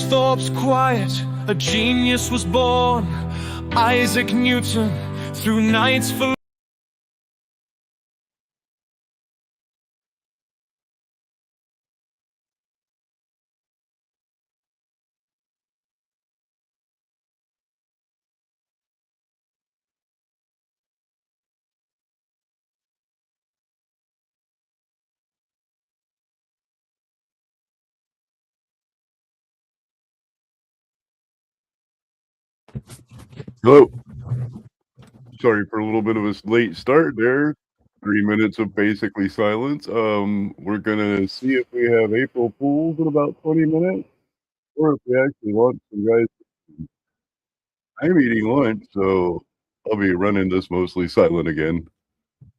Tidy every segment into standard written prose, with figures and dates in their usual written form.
Thorpe's quiet, a genius was born. Isaac Newton, through nights for Hello. Sorry for a little bit of a late start there. 3 minutes of basically silence. We're gonna see if we have April Fools in about 20 minutes, or if we actually want some guys. I'm eating lunch, so I'll be running this mostly silent again,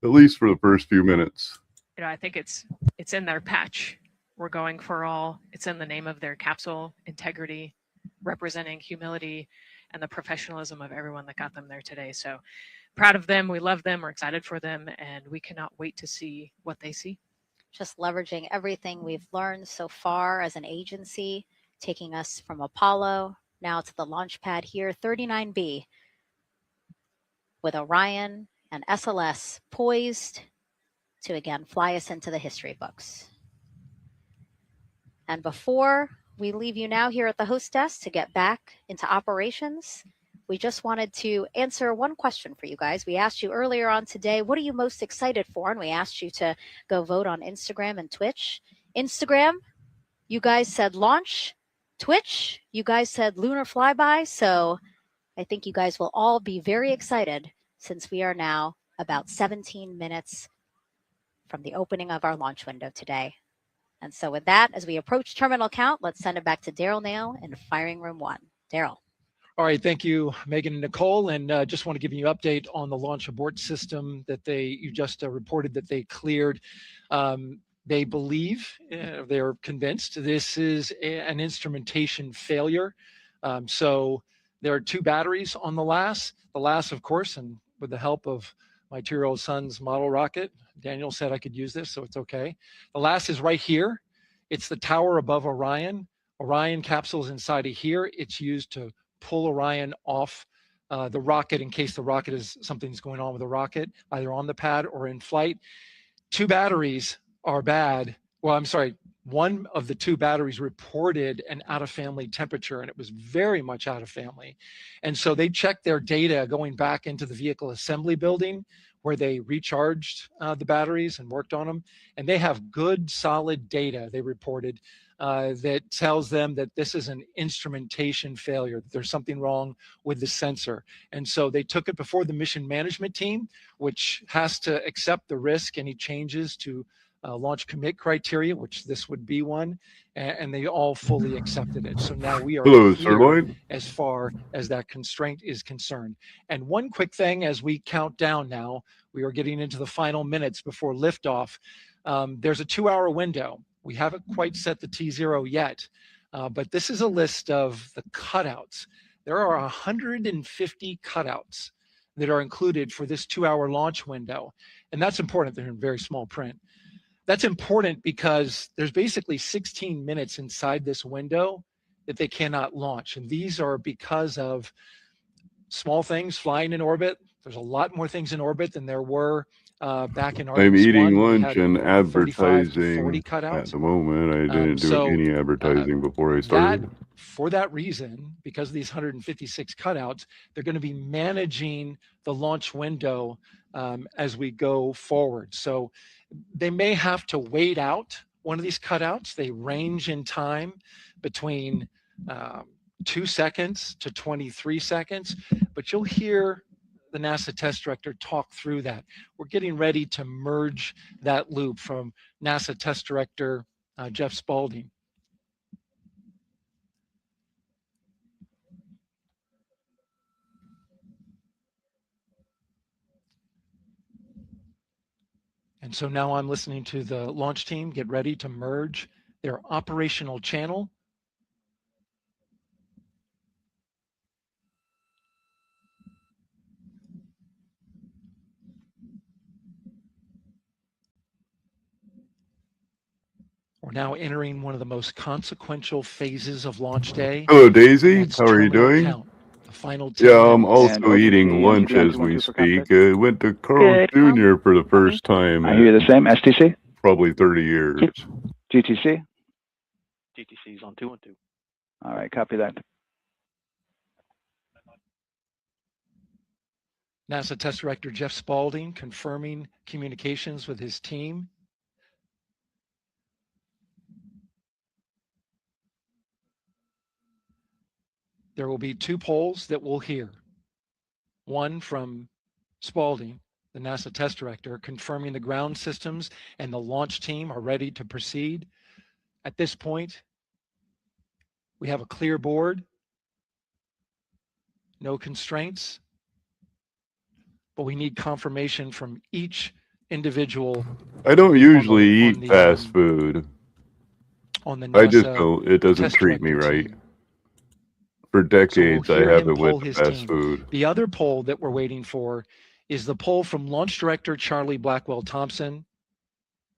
at least for the first few minutes. You know, I think it's in their patch. We're going for all. It's in the name of their capsule, integrity, representing humility, and the professionalism of everyone that got them there today. So proud of them. We love them. We're excited for them, and we cannot wait to see what they see. Just leveraging everything we've learned so far as an agency, taking us from Apollo now to the launch pad here, 39B, with Orion and SLS poised to again fly us into the history books. And before we leave you now here at the host desk to get back into operations, we just wanted to answer one question for you guys. We asked you earlier on today, what are you most excited for? And we asked you to go vote on Instagram and Twitch. Instagram, you guys said launch. Twitch, you guys said lunar flyby. So I think you guys will all be very excited since we are now about 17 minutes from the opening of our launch window today. And so with that, as we approach terminal count, let's send it back to Daryl Nail in firing room 1. Daryl. All right, thank you, Megan and Nicole. And just want to give you an update on the launch abort system that you just reported that they cleared. They believe, they're convinced this is an instrumentation failure. So there are 2 batteries on the LAS. The LAS, of course, and with the help of my 2-year-old son's model rocket, Daniel said I could use this, so it's okay. The LAS is right here. It's the tower above Orion. Orion capsule is inside of here. It's used to pull Orion off the rocket in case the rocket is something's going on with the rocket, either on the pad or in flight. 2 batteries are bad. Well, I'm sorry, one of the 2 batteries reported an out of family temperature, and it was very much out of family. And so they checked their data going back into the vehicle assembly building where they recharged the batteries and worked on them. And they have good, solid data, they reported, that tells them that this is an instrumentation failure, that there's something wrong with the sensor. And so they took it before the mission management team, which has to accept the risk, any changes to launch commit criteria, which this would be one, and they all fully accepted it. So now we are clear as far as that constraint is concerned. And one quick thing as we count down now, we are getting into the final minutes before liftoff. There's a 2-hour window. We haven't quite set the T0 yet, but this is a list of the cutouts. There are 150 cutouts that are included for this 2-hour launch window. And that's important. They're in very small print. That's important because there's basically 16 minutes inside this window that they cannot launch. And these are because of small things flying in orbit. There's a lot more things in orbit than there were back in Artemis I'm eating 1. lunch and advertising 40 cutouts. at the moment. I didn't do any advertising before I started. For that reason, because of these 156 cutouts, they're going to be managing the launch window as we go forward. So they may have to wait out one of these cutouts. They range in time between 2 seconds to 23 seconds, but you'll hear the NASA test director talk through that. We're getting ready to merge that loop from NASA test director Jeff Spaulding. And so now I'm listening to the launch team get ready to merge their operational channel We're now entering one of the most consequential phases of launch day. Hello, and Daisy. that's How are you terminal doing? count, the final 10 Yeah, I'm minutes. also eating lunch as we speak. Went to Carl Good, Tom. Jr. for the first time I hear you in the same. STC? probably 30 years. GTC? GTC's on 212. All right, copy that. NASA Test Director Jeff Spaulding confirming communications with his team. There will be 2 polls that we'll hear. One from Spaulding, the NASA Test Director, confirming the ground systems and the launch team are ready to proceed. At this point, we have a clear board, no constraints, but we need confirmation from each individual I don't usually on eat the, fast food. on the I just NASA don't. It doesn't Test treat me Director right. team. For decades, So I we'll hear him haven't poll with the his fast team. food. The other poll that we're waiting for is the poll from Launch Director Charlie Blackwell Thompson,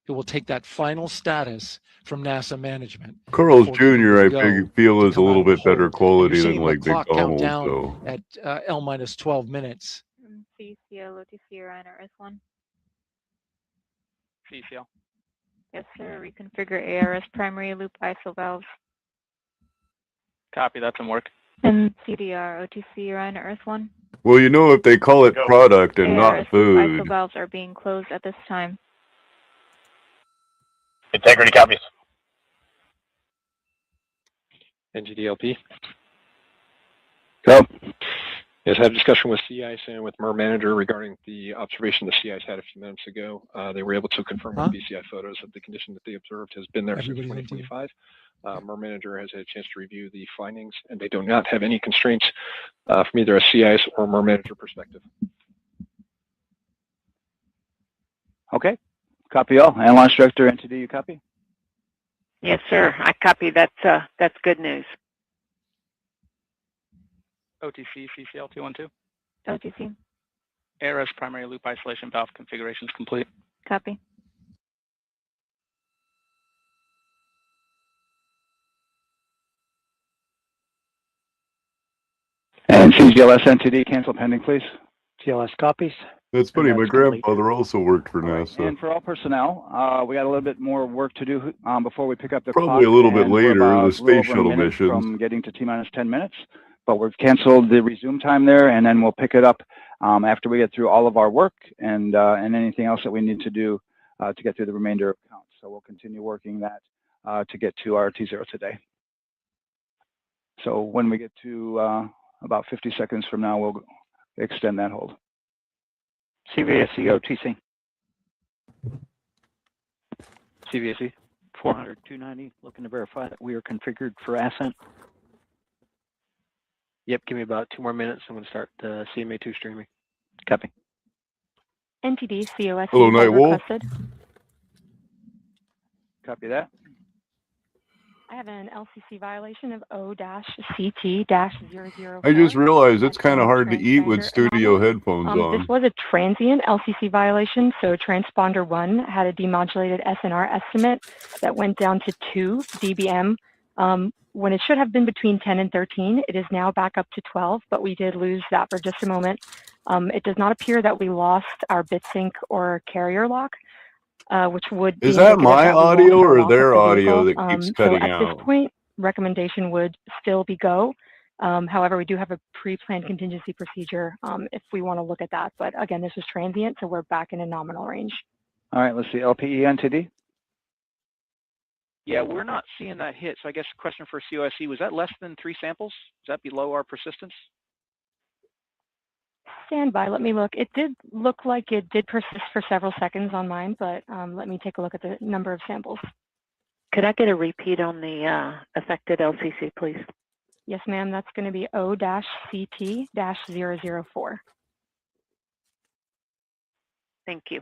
who will take that final status from NASA management. Carl's before giving Jr. the I go feel to is a come out little of the bit better hold. And quality you're than seeing the like clock count McDonald's, down though. at L minus 12 minutes. CCL, OTC, Orion, S1. CCL. Yes, sir. Reconfigure ARS primary loop ISO valves. Copy, that's in work. And CDR, OTC, Orion, S1. Well, you know, if they call it product and ARS not loop ISO food. valves are being closed at this time. Integrity copies. NGDLP. Go. Yes, I had a discussion with CIS and with MER manager regarding the observation the CIS had a few minutes ago. They were able to confirm with BCI photos that the condition that they observed has been there Everybody's since on team. 2025. MER manager has had a chance to review the findings, and they do not have any constraints from either a CIS or MER manager perspective. Okay. Copy all. And Launch Director, NTD, you copy? Yes, sir. I copy. That's good news. OTC, CCL 212. OTC. ARS primary loop isolation valve configuration is complete. Copy. And CGLS NTD, cancel pending, please. TLS copies. That's funny. And My that's complete. grandfather also worked for All right. NASA. And for all personnel, we got a little bit more work to do before we pick up the Probably clock. a little bit and we're later, about the a little space over a shuttle minute missions. from getting to T-minus 10 minutes. But we've canceled the resume time there, and then we'll pick it up after we get through all of our work and anything else that we need to do to get through the remainder of counts. So we'll continue working that to get to our T0 today. So when we get to about 50 seconds from now, we'll extend that hold. CVSC OTC. CVSC 400 290, looking to verify that we are configured for ascent. Yep, give me about 2 more minutes. I'm going to start CMA2 streaming. Copy. NTD, COS. Hello, Nightwolf. Requested. Copy that. I have an LCC violation of O-CT-004. I just realized it's kind of hard to eat with studio headphones on. This was a transient LCC violation, so transponder 1 had a demodulated SNR estimate that went down to 2 dBm. When it should have been between 10 and 13, it is now back up to 12, but we did lose that for just a moment. It does not appear that we lost our bit sync or carrier lock, which would be Is that indicative my that we audio lost our or lock their of the audio vehicle. that keeps So cutting at this out? point, recommendation would still be go. However, we do have a pre-planned contingency procedure if we want to look at that. But again, this is transient, so we're back in a nominal range. All right, let's see. LPE NTD. Yeah, we're not seeing that hit. So I guess the question for COSC, was that less than 3 samples? Is that below our persistence? Stand by, let me look. It did look like it did persist for several seconds on mine, but let me take a look at the number of samples. Could I get a repeat on the affected LCC, please? Yes, ma'am, that's going to be O-CT-004. Thank you.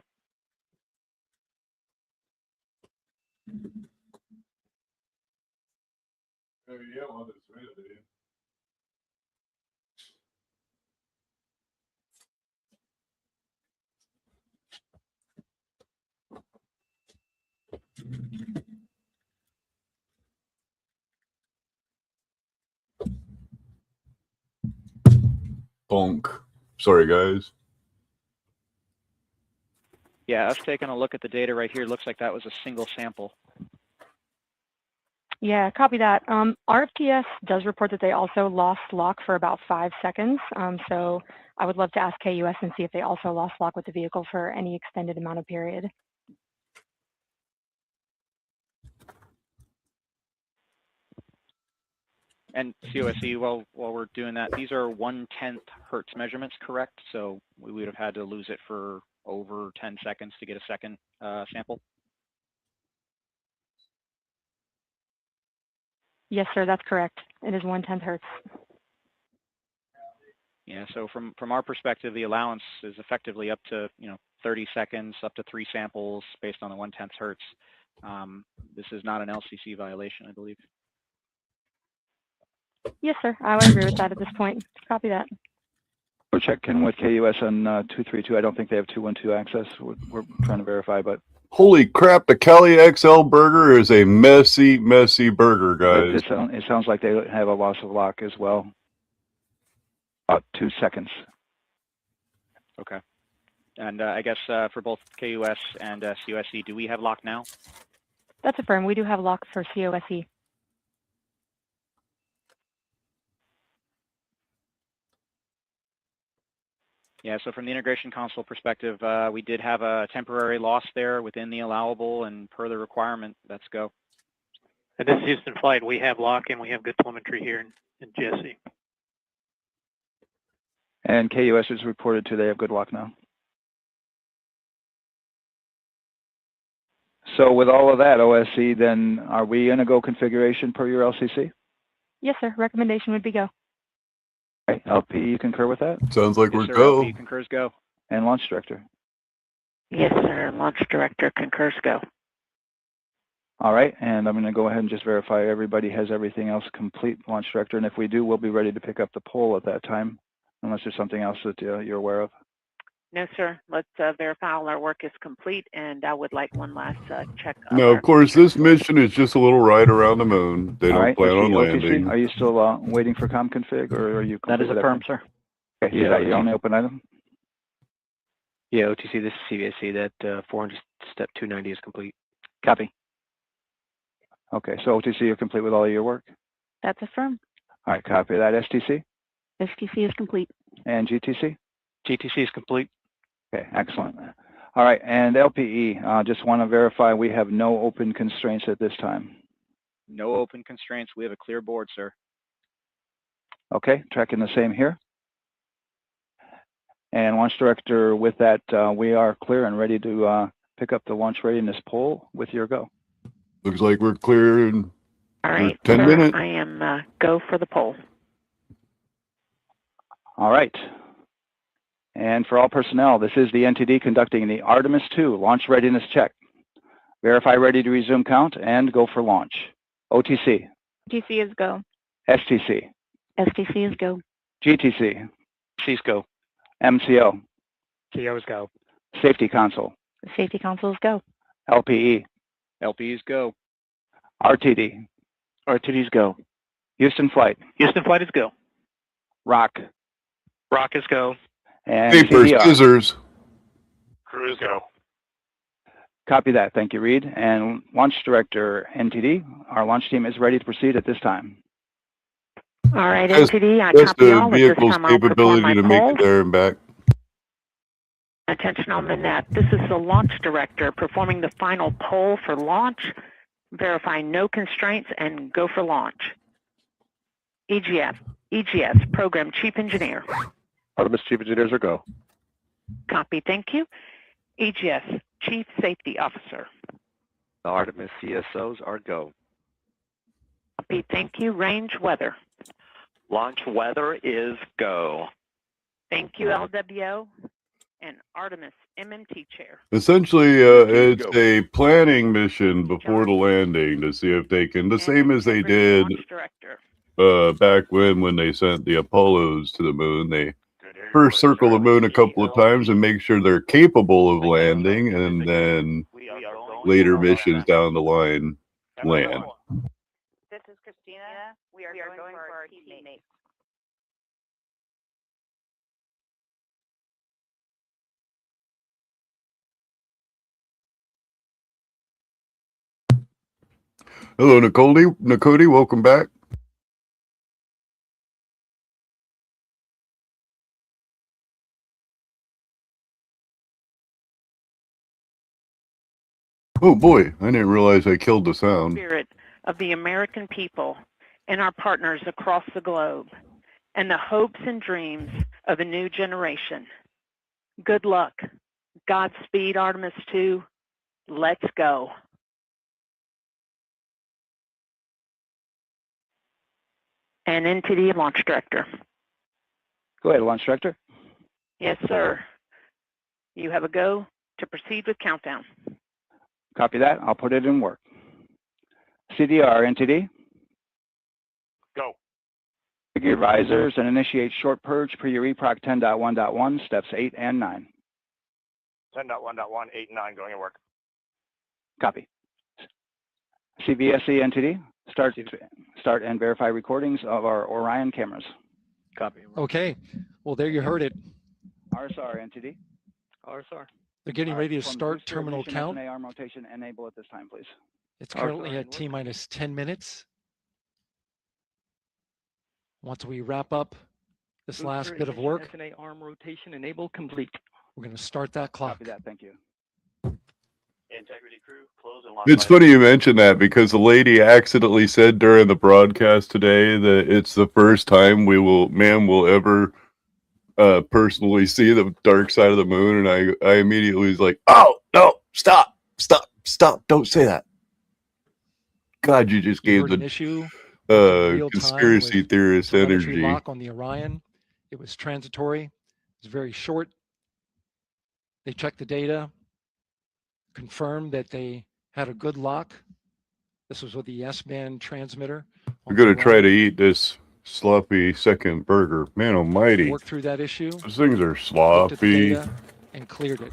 Bonk. Sorry, guys. Yeah, us taking a look at the data right here, looks like that was a single sample. Yeah, copy that. RFTS does report that they also lost lock for about 5 seconds. So I would love to ask KUS and see if they also lost lock with the vehicle for any extended amount of period. And COSE, while we're doing that, these are 1/10 hertz measurements, correct? So we would have had to lose it for over 10 seconds to get a second sample. Yes, sir, that's correct. It is 1/10 hertz. Yeah, so from our perspective, the allowance is effectively up to 30 seconds, up to 3 samples based on the 1/10 hertz. This is not an LCC violation, I believe. Yes, sir, I would agree with that at this point. Copy that. We're checking with KUS on 232. I don't think they have 212 access. We're trying to verify, but Holy crap, the Cali XL burger is a messy, messy burger, guys. it sounds like they have a loss of lock as well. About 2 seconds. Okay. And I guess for both KUS and COSE, do we have lock now? That's affirmed. We do have lock for COSE. Yeah, so from the integration console perspective, we did have a temporary loss there within the allowable, and per the requirement, let's go. And this is Houston Flight. We have lock and we have good telemetry here in GSC. And KUS has reported to they have good lock now. So with all of that, OSC, then are we in a go configuration per your LCC? Yes, sir. Recommendation would be go. Okay. LP, you concur with that? Sounds like Yes, we're sir, go. LP concurs go. And launch director? Yes, sir. Launch director concurs go. All right, and I'm going to go ahead and just verify everybody has everything else complete, launch director, and if we do, we'll be ready to pick up the poll at that time, unless there's something else that you're aware of. No, sir. Let's verify all our work is complete, and I would like one last check. No, of course, this mission is just a little ride around the moon. They All don't right, plan on OTC, landing. are you still waiting for ComConfig, or are you? That is complete with affirmed, everything? sir. Okay, Yeah, is that your only open item? Yeah, OTC, this is CVSC. That 400 step 290 is complete. Copy. Okay, so OTC, you're complete with all of your work? That's affirmed. All right, copy that. STC STC is complete. and GTC? GTC is complete. Okay, excellent. All right, and LPE, just want to verify we have no open constraints at this time. No open constraints. We have a clear board, sir. Okay, tracking the same here. And launch director, with that, we are clear and ready to pick up the launch readiness poll with your go. Looks like we're clear in All right, 10 sir, minutes. I am go for the poll. All right. And for all personnel, this is the NTD conducting the Artemis II launch readiness check. Verify ready to resume count and go for launch. OTC, TC is go. STC, STC is go. GTC, C's go. MCO, COs go. Safety Console, Safety Council is go. LPE, LPs go. RTD, RTD's go. Houston Flight, Houston Flight is go. ROC, Rock is go. and paper, CDR. scissors. Crew is go. Copy that. Thank you, Reed. And launch director, NTD, our launch team is ready to proceed at this time. All right, Test- NTD, I That's copy all. the At this vehicle's time, I'll perform capability my to make poll. it there and back. Attention on the net. This is the launch director performing the final poll for launch, verifying no constraints, and go for launch. EGS, Program Chief Engineer. Artemis Chief Engineers are go. Copy, thank you. EGS, Chief Safety Officer. The Artemis CSOs are go. Copy, thank you. Range Weather. Launch weather is go. Thank you, LWO. And Artemis MMT Chair. Essentially, it's a planning mission before the landing to see if they can, the same as they did Launch Director. back when they sent the Apollos to the moon. They first circle the moon a couple of times and make sure they're capable of landing, and then later missions down the line land. This is Christina. We are going for our teammates. Hello, Nicole. Welcome back. Oh boy, I didn't realize I killed the sound. Spirit of the American people and our partners across the globe, and the hopes and dreams of a new generation. Good luck. Godspeed, Artemis 2. Let's go. And NTD Launch Director. Go ahead, Launch Director. Yes, sir. You have a go to proceed with countdown. Copy that. I'll put it in work. CDR, NTD. Go. Your advisors and initiate short purge per your EPROC 10.1.1, steps 8 and 9. 10.1.1, 8 and 9 going to work. Copy. CVSE, NTD. Start and verify recordings of our Orion cameras. Copy. Okay. Well, there you heard it. RSR, NTD. RSR. They're getting ready to From start booster terminal ignition, count. SNA arm rotation, enable at this time, please. It's currently at T-minus 10 minutes. Once we wrap up this last bit of work, SNA arm rotation enable complete. we're going to start that clock. Copy that. Thank you. Integrity crew, close and lock. It's funny you mention that because the lady accidentally said during the broadcast today that it's the first time we'll ever personally see the dark side of the moon, and I immediately was like, oh no, stop, don't say that. God, you just gave an issue conspiracy theorist energy. Lock on the Orion. It was transitory. It was very short. They checked the data, confirmed that they had a good lock. This was with the S-band transmitter. We're gonna try to eat this sloppy second burger. Man almighty. Worked through that issue. Those things are Looked at the sloppy. data and cleared it.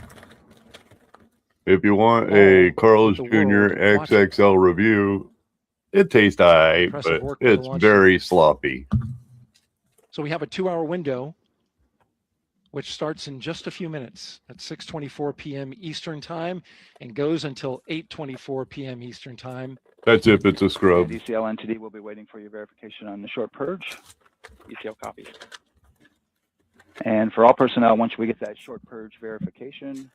If you want a Carl's Jr. XXL review, it tastes aight, Impressive but work by the it's launch very sloppy. So we have a 2-hour window, which starts in just a few minutes at 6:24 p.m. Eastern Time and goes until 8:24 p.m. Eastern Time. That's if it's a scrub. ECL entity will be waiting for your verification on the short purge. ECL copies. And for all personnel, once we get that short purge verification,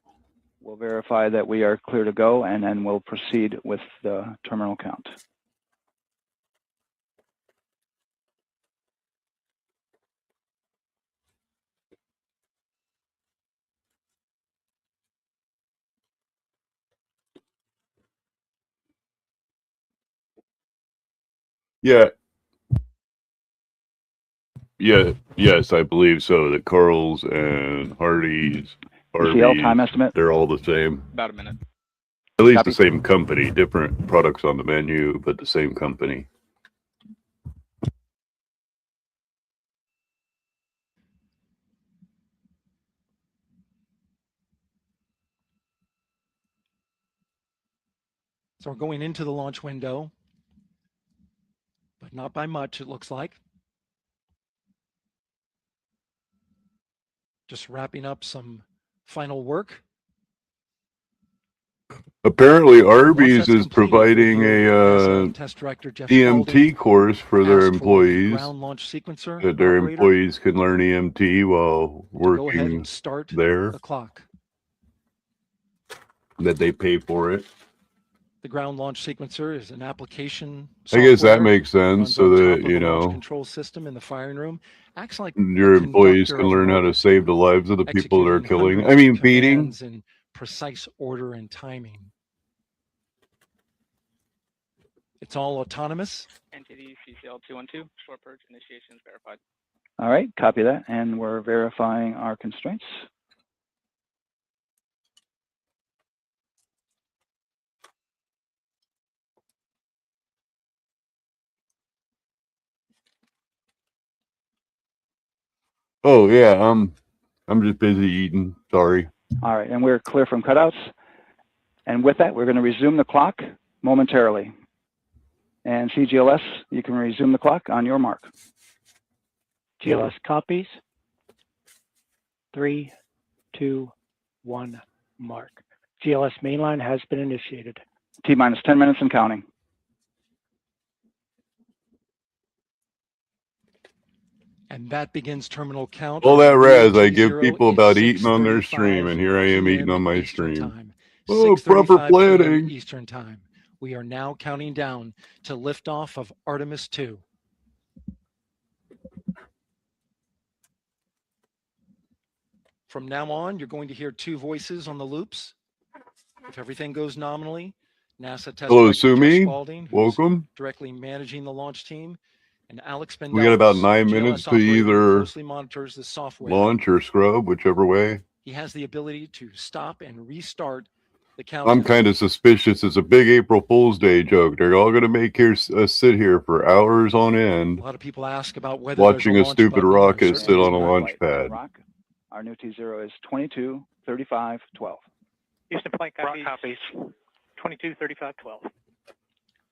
we'll verify that we are clear to go, and then we'll proceed with the terminal count. Yeah. Yes, I believe so. The Carl's and Hardee's, ECL time estimate? they're all the same. About a minute. At least Copy. the same company, different products on the menu, but the same company. So we're going into the launch window, but not by much, it looks like. Just wrapping up some final work. Apparently, Arby's is completed, providing a Test Director Jeff EMT Spalding course for their asked for the employees. ground launch sequencer That their operator employees can learn EMT while go ahead working and start there. the clock. That they pay for it. The ground launch sequencer is an application. I guess that software makes sense, runs so on top that of you the launch know control system in the firing room. Acts like your a employees conductor can of learn how to orders, save the lives of the people they're executing killing. hundreds I mean, of feeding. commands in precise order and timing. It's all autonomous. NTD CCL 212, short purge initiation is verified. All right, copy that, and we're verifying our constraints. Oh yeah, I'm just busy eating. Sorry. All right, and we're clear from cutouts. And with that, we're going to resume the clock momentarily. And CGLS, you can resume the clock on your mark. GLS copies. 3, 2, 1, mark. GLS mainline has been initiated. T-minus 10 minutes and counting. And that begins terminal count. All for that new razz I give T0 people is about eating on their 6:35 stream, and here I am eating on my Eastern stream. Time. Oh, proper 6:35 p.m. planning. Eastern Time. We are now counting down to liftoff of Artemis 2. From now on, you're going to hear two voices on the loops. If everything goes nominally, NASA Test Hello, Director Jeff Sumi. Spalding, who's Welcome. directly managing the launch team, and Alex Bendalis, We got about 9 GLS minutes to operator who either closely monitors the software. launch or scrub, whichever way. He has the ability to stop and restart the countdown. I'm kind of suspicious. It's a big April Fool's Day joke. They're all going to make us sit here for hours on end, A lot of people ask about whether watching there's a launch stupid button. rocket There's sit on a Not launch quite. pad. Rock. Our new T0 is 223512. Houston flight copies. 223512.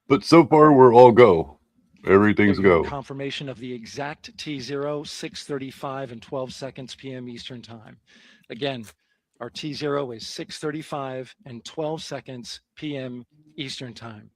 But so far, we're all go. Everything's Waiting go. for confirmation of the exact T0, 6:35 and 12 seconds p.m. Eastern Time. Again, our T0 is 6:35 and 12 seconds p.m. Eastern Time.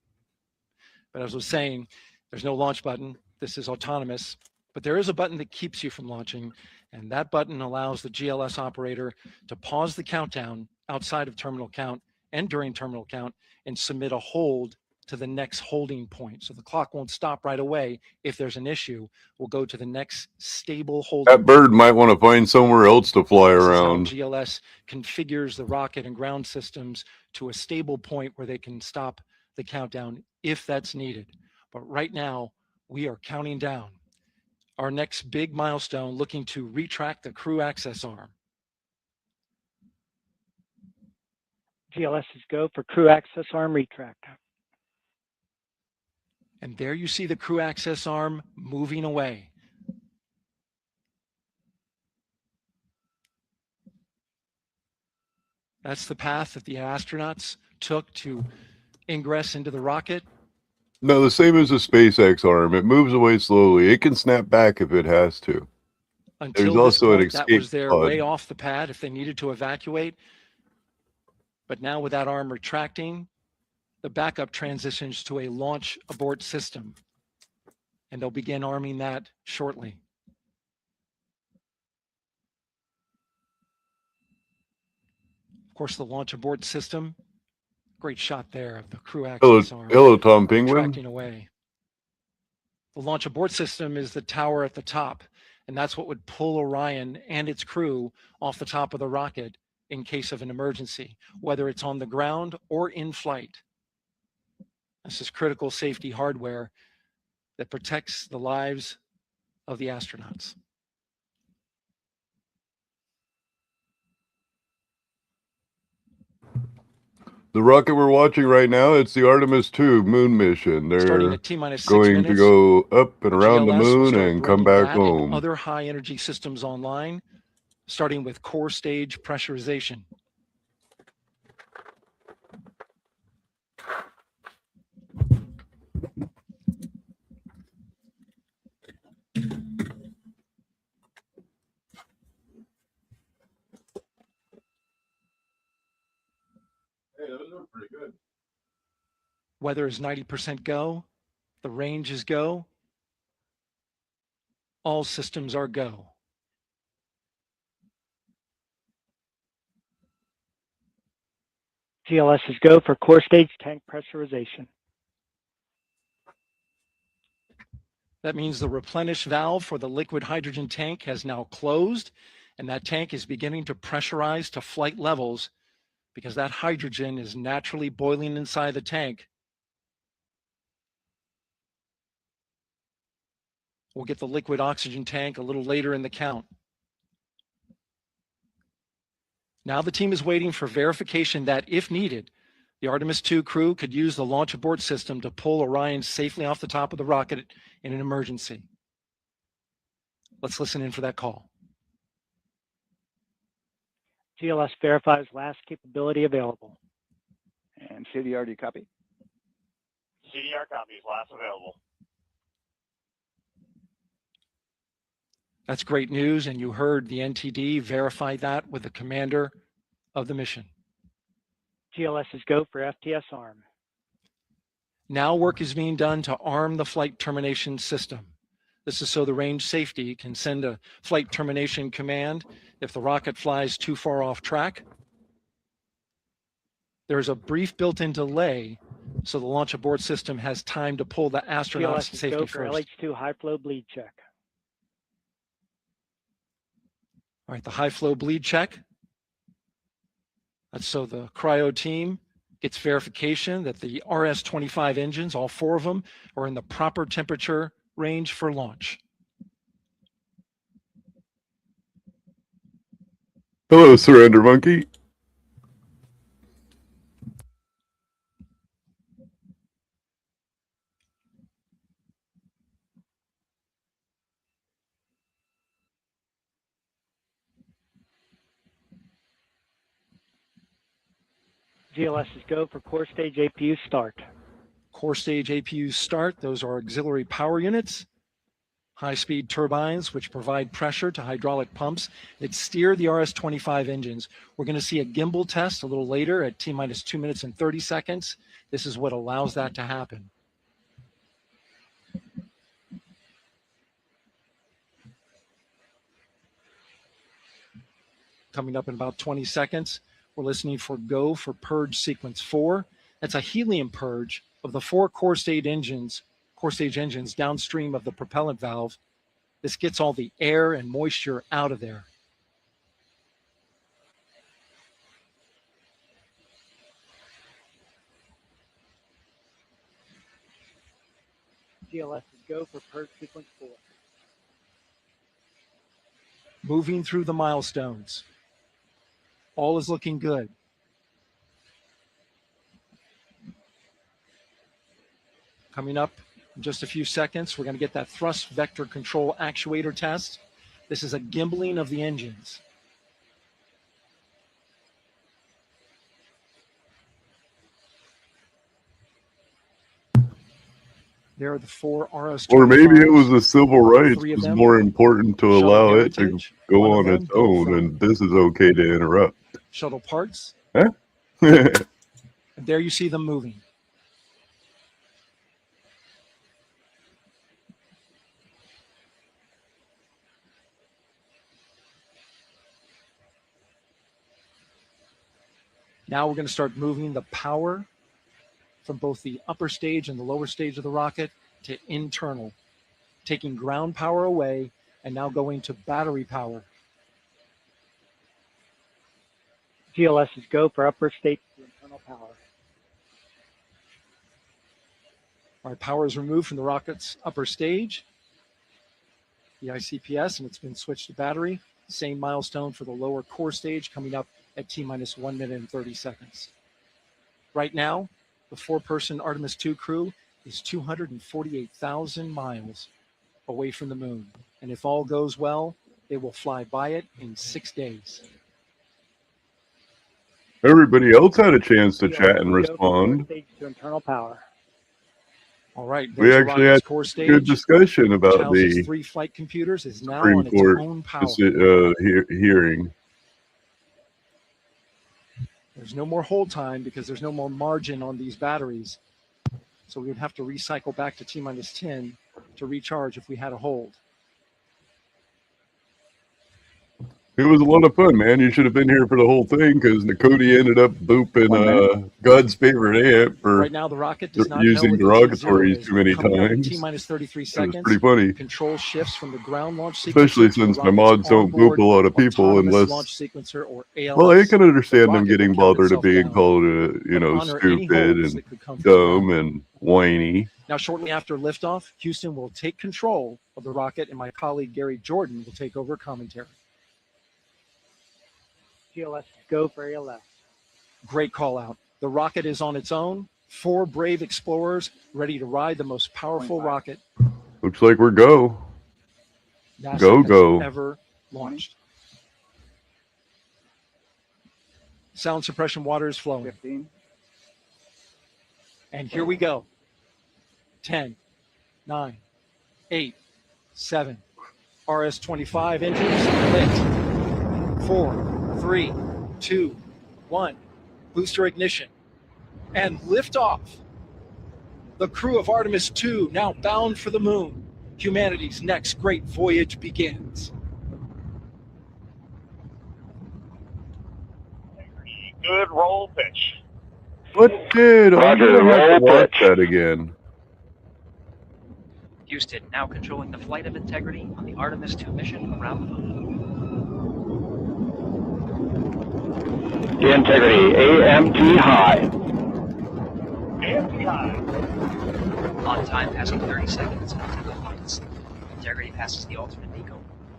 But as I was saying, there's no launch button. This is autonomous, but there is a button that keeps you from launching, and that button allows the GLS operator to pause the countdown outside of terminal count and during terminal count and submit a hold to the next holding point. So the clock won't stop right away. If there's an issue, we'll go to the next stable holding. That bird might want to find somewhere else to fly This is how around. GLS configures the rocket and ground systems to a stable point where they can stop the countdown if that's needed. But right now, we are counting down. Our next big milestone, looking to retract the crew access arm. GLS is go for crew access arm retract. And there you see the crew access arm moving away. That's the path that the astronauts took to ingress into the rocket. No, the same as the SpaceX arm. It moves away slowly. It can snap back if it has to. Until There's this also an point, that escape was their pod. way off the pad if they needed to evacuate. But now with that arm retracting, the backup transitions to a launch abort system. And they'll begin arming that shortly. Of course, the launch abort system, great shot there of the crew access arm. Hello, Tom Penguin. Retracting away. The launch abort system is the tower at the top, and that's what would pull Orion and its crew off the top of the rocket in case of an emergency, whether it's on the ground or in flight. This is critical safety hardware that protects the lives of the astronauts. The rocket we're watching right now, it's the Artemis 2 moon mission. Starting They're at T-minus 6 going to minutes, go up and around the GLS will moon start and come bringing back that and home. other high energy systems online, starting with core stage pressurization. Hey, those are pretty good. Weather is 90% go. The range is go. All systems are go. GLS is go for core stage tank pressurization. That means the replenish valve for the liquid hydrogen tank has now closed, and that tank is beginning to pressurize to flight levels because that hydrogen is naturally boiling inside the tank. We'll get the liquid oxygen tank a little later in the count. Now the team is waiting for verification that, if needed, the Artemis 2 crew could use the launch abort system to pull Orion safely off the top of the rocket in an emergency. Let's listen in for that call. GLS verifies last capability available. And CDR, do you copy? CDR copies, last available. That's great news, and you heard the NTD verify that with the commander of the mission. GLS is go for FTS arm. Now work is being done to arm the flight termination system. This is so the range safety can send a flight termination command if the rocket flies too far off track. There's a brief built-in delay, so the launch abort system has time to pull the astronauts to GLS safety go for first. LH2 high flow bleed check. All right, the high flow bleed check. That's so the cryo team gets verification that the RS-25 engines, all 4 of them, are in the proper temperature range for launch. Hello, Surrender Monkey. GLS is go for core stage APU start. Core stage APUs start. Those are auxiliary power units, high-speed turbines, which provide pressure to hydraulic pumps that steer the RS-25 engines. We're going to see a gimbal test a little later at T-minus 2 minutes and 30 seconds. This is what allows that to happen. Coming up in about 20 seconds, we're listening for go for purge sequence 4. That's a helium purge of the 4 core stage engines downstream of the propellant valve. This gets all the air and moisture out of there. GLS is go for purge sequence 4. Moving through the milestones. All is looking good. Coming up in just a few seconds, we're going to get that thrust vector control actuator test. This is a gimbaling of the engines. There are the 4 RS-25s. Or maybe it was the civil rights was more important to Shuttle allow it to Heritage, go one of on them its built own, from and this is okay to interrupt. shuttle parts. Huh? And there you see them moving. Now we're going to start moving the power from both the upper stage and the lower stage of the rocket to internal, taking ground power away and now going to battery power. GLS is go for upper stage to internal power. All right, power is removed from the rocket's upper stage, the ICPS, and it's been switched to battery. Same milestone for the lower core stage coming up at T-minus 1 minute and 30 seconds. Right now, the 4-person Artemis II crew is 248,000 miles away from the moon. And if all goes well, they will fly by it in 6 days. Everybody else had a chance to chat and respond. Stage to internal power. All right, We there's the actually rocket's had core a stage, good discussion which about houses the 3 flight computers, is now Supreme on its Court own power. hearing. There's no more hold time because there's no more margin on these batteries. So we would have to recycle back to T-minus 10 to recharge if we had a hold. It was a lot of fun, man. You should have been here for the whole thing because Nakoti ended up booping God's favorite aunt for Right now, the rocket does not using know what the derogatories T0 is. too many Coming up in times. T-minus 33 It was seconds. pretty funny, Control shifts from the ground launch sequencer especially to the since my rocket's mods don't boop onboard a lot of people autonomous unless. launch sequencer, or ALS. Well, I can understand them rocket getting will count bothered at itself being down. called, But honor any stupid holds and that could come from the dumb ground. and whiny. Now, shortly after liftoff, Houston will take control of the rocket, and my colleague Gary Jordan will take over commentary. GLS is go for ALS. Great call out. The rocket is on its own. 4 brave explorers ready to ride the most powerful rocket Looks like we're go. NASA Go, has go. ever launched. Sound suppression water is flowing. 15. And here we go. 10, 9, 8, 7. RS-25 engines lit. 4, 3, 2, 1. Booster ignition. And liftoff. The crew of Artemis II now bound for the moon. Humanity's next great voyage begins. Good roll pitch. What did? I'm Roger, gonna have to roll watch pitch. that again. Houston now controlling the flight of Integrity on the Artemis 2 mission around the moon. Integrity, AMT high. AMT high. On time, passing 30 seconds into the flights. Integrity passes the alternate beacon.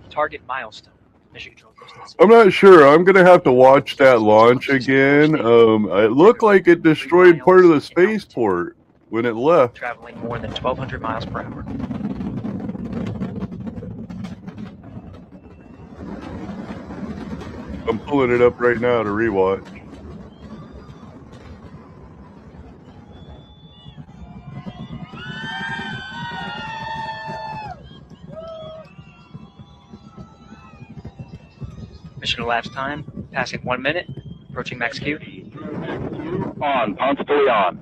Target milestone. Mission control distance. I'm not sure. I'm gonna have to watch that launch again. It looked like it destroyed part of the spaceport when it left. Traveling more than 1,200 miles per hour. I'm pulling it up right now to rewatch. Mission elapsed time, passing 1 minute, approaching max Q. On, Ponce de Leon.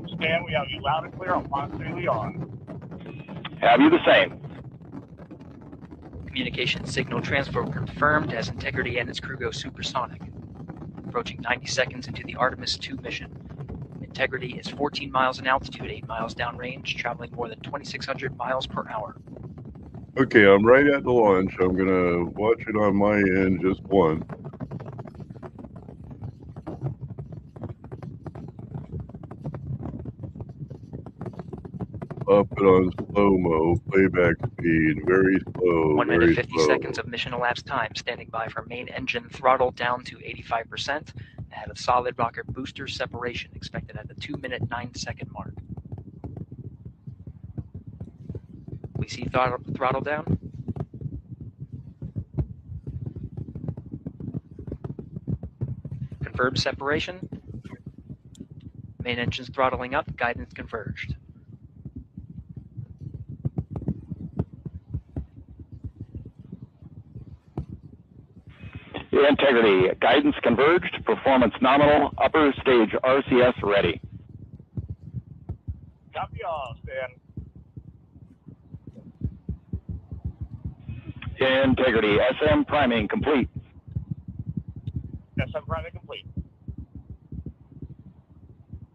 Stan, we have you loud and clear on Ponce de Leon. Have you the same? Communication signal transfer confirmed as Integrity and its crew go supersonic. Approaching 90 seconds into the Artemis 2 mission. Integrity is 14 miles in altitude, 8 miles downrange, traveling more than 2,600 miles per hour. Okay, I'm right at the launch. I'm gonna watch it on my end, just one. Up it on slow-mo, playback speed, very slow, 1 very minute 50 slow. seconds of mission elapsed time, standing by for main engine throttle down to 85%, ahead of solid rocket booster separation, expected at the 2-minute 9-second mark. We see throttle down. Confirmed separation. Main engines throttling up, guidance converged. Integrity, guidance converged, performance nominal, upper stage RCS ready. Copy all, Stan. Integrity, SM priming complete. SM priming complete.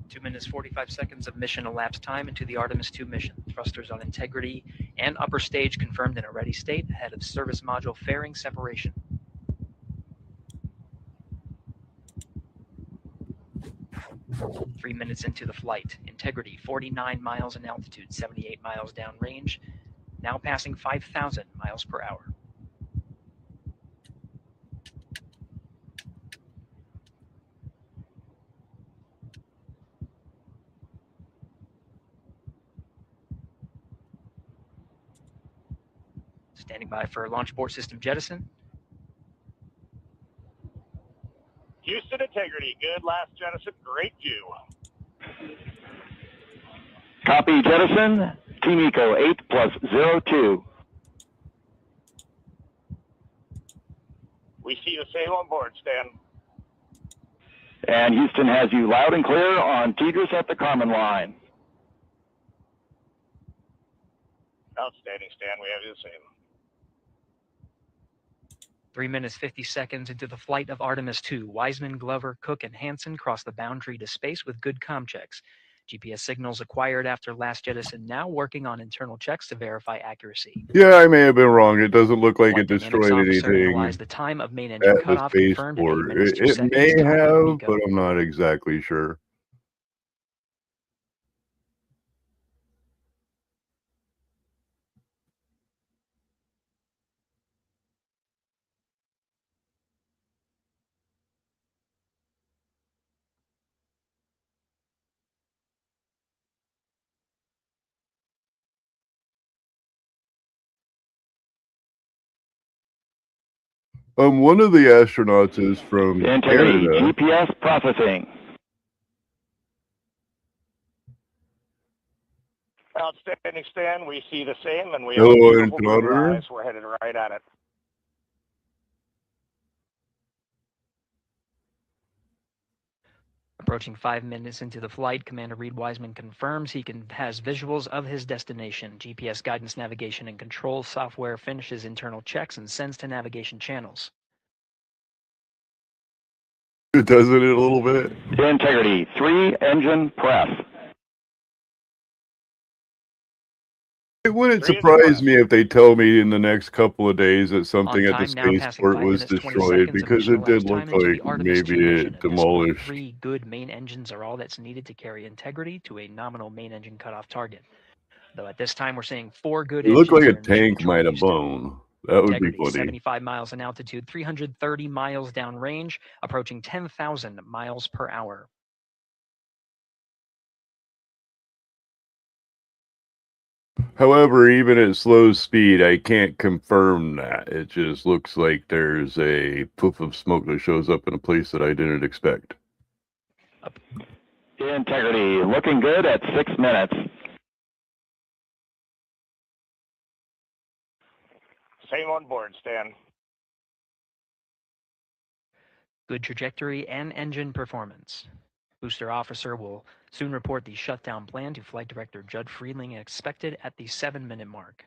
2 minutes 45 seconds of mission elapsed time into the Artemis 2 mission. Thrusters on Integrity and upper stage confirmed in a ready state ahead of service module fairing separation. Three minutes into the flight. Integrity 49 miles in altitude, 78 miles downrange, now passing 5,000 miles per hour. Standing by for launch abort system jettison. Houston Integrity, good last jettison, great view. Copy jettison, Team Eco 8+02. We see the same on board, Stan. And Houston has you loud and clear on Tigris at the Carmen line. Outstanding, Stan, we have you the same. 3 minutes 50 seconds into the flight of Artemis 2, Wiseman, Glover, Cook, and Hansen cross the boundary to space with good comm checks. GPS signals acquired after last jettison now working on internal checks to verify accuracy. Yeah, I may have been wrong. It doesn't look like it Dynamics destroyed officer anything analyzed the time of main engine at the cutoff confirmed in 8 spaceport. minutes 2 It seconds. may Target have, Pico. but I'm not exactly sure. One of the astronauts is from Integrity, Canada. GPS processing. Outstanding, Stan. We see the same, and we have a Hello, beautiful blue Encounter. rise. We're headed right at it. Approaching 5 minutes into the flight, Commander Reed Wiseman confirms he has visuals of his destination. GPS guidance, navigation, and control software finishes internal checks and sends to navigation channels. Doesn't it a little bit? Integrity, 3 engine press. It wouldn't surprise me if they tell me in the next couple of days that something at the time now, passing spaceport 5 was minutes, 20 destroyed, seconds of because mission it did elapsed look time into the like Artemis 2 maybe mission. it At this point, demolished. 3 good main engines are all that's needed to carry Integrity to a nominal main engine cutoff target. Though at this time, we're seeing 4 good It looked engines like are a in mission tank control might have Houston. blown. That would be Integrity, funny. 75 miles in altitude, 330 miles downrange, approaching 10,000 miles per hour. However, even at slow speed, I can't confirm that. It just looks like there's a poof of smoke that shows up in a place that I didn't expect. Integrity, looking good at 6 minutes. Same on board, Stan. Good trajectory and engine performance. Booster officer will soon report the shutdown plan to Flight Director Judd Friedling, expected at the 7-minute mark.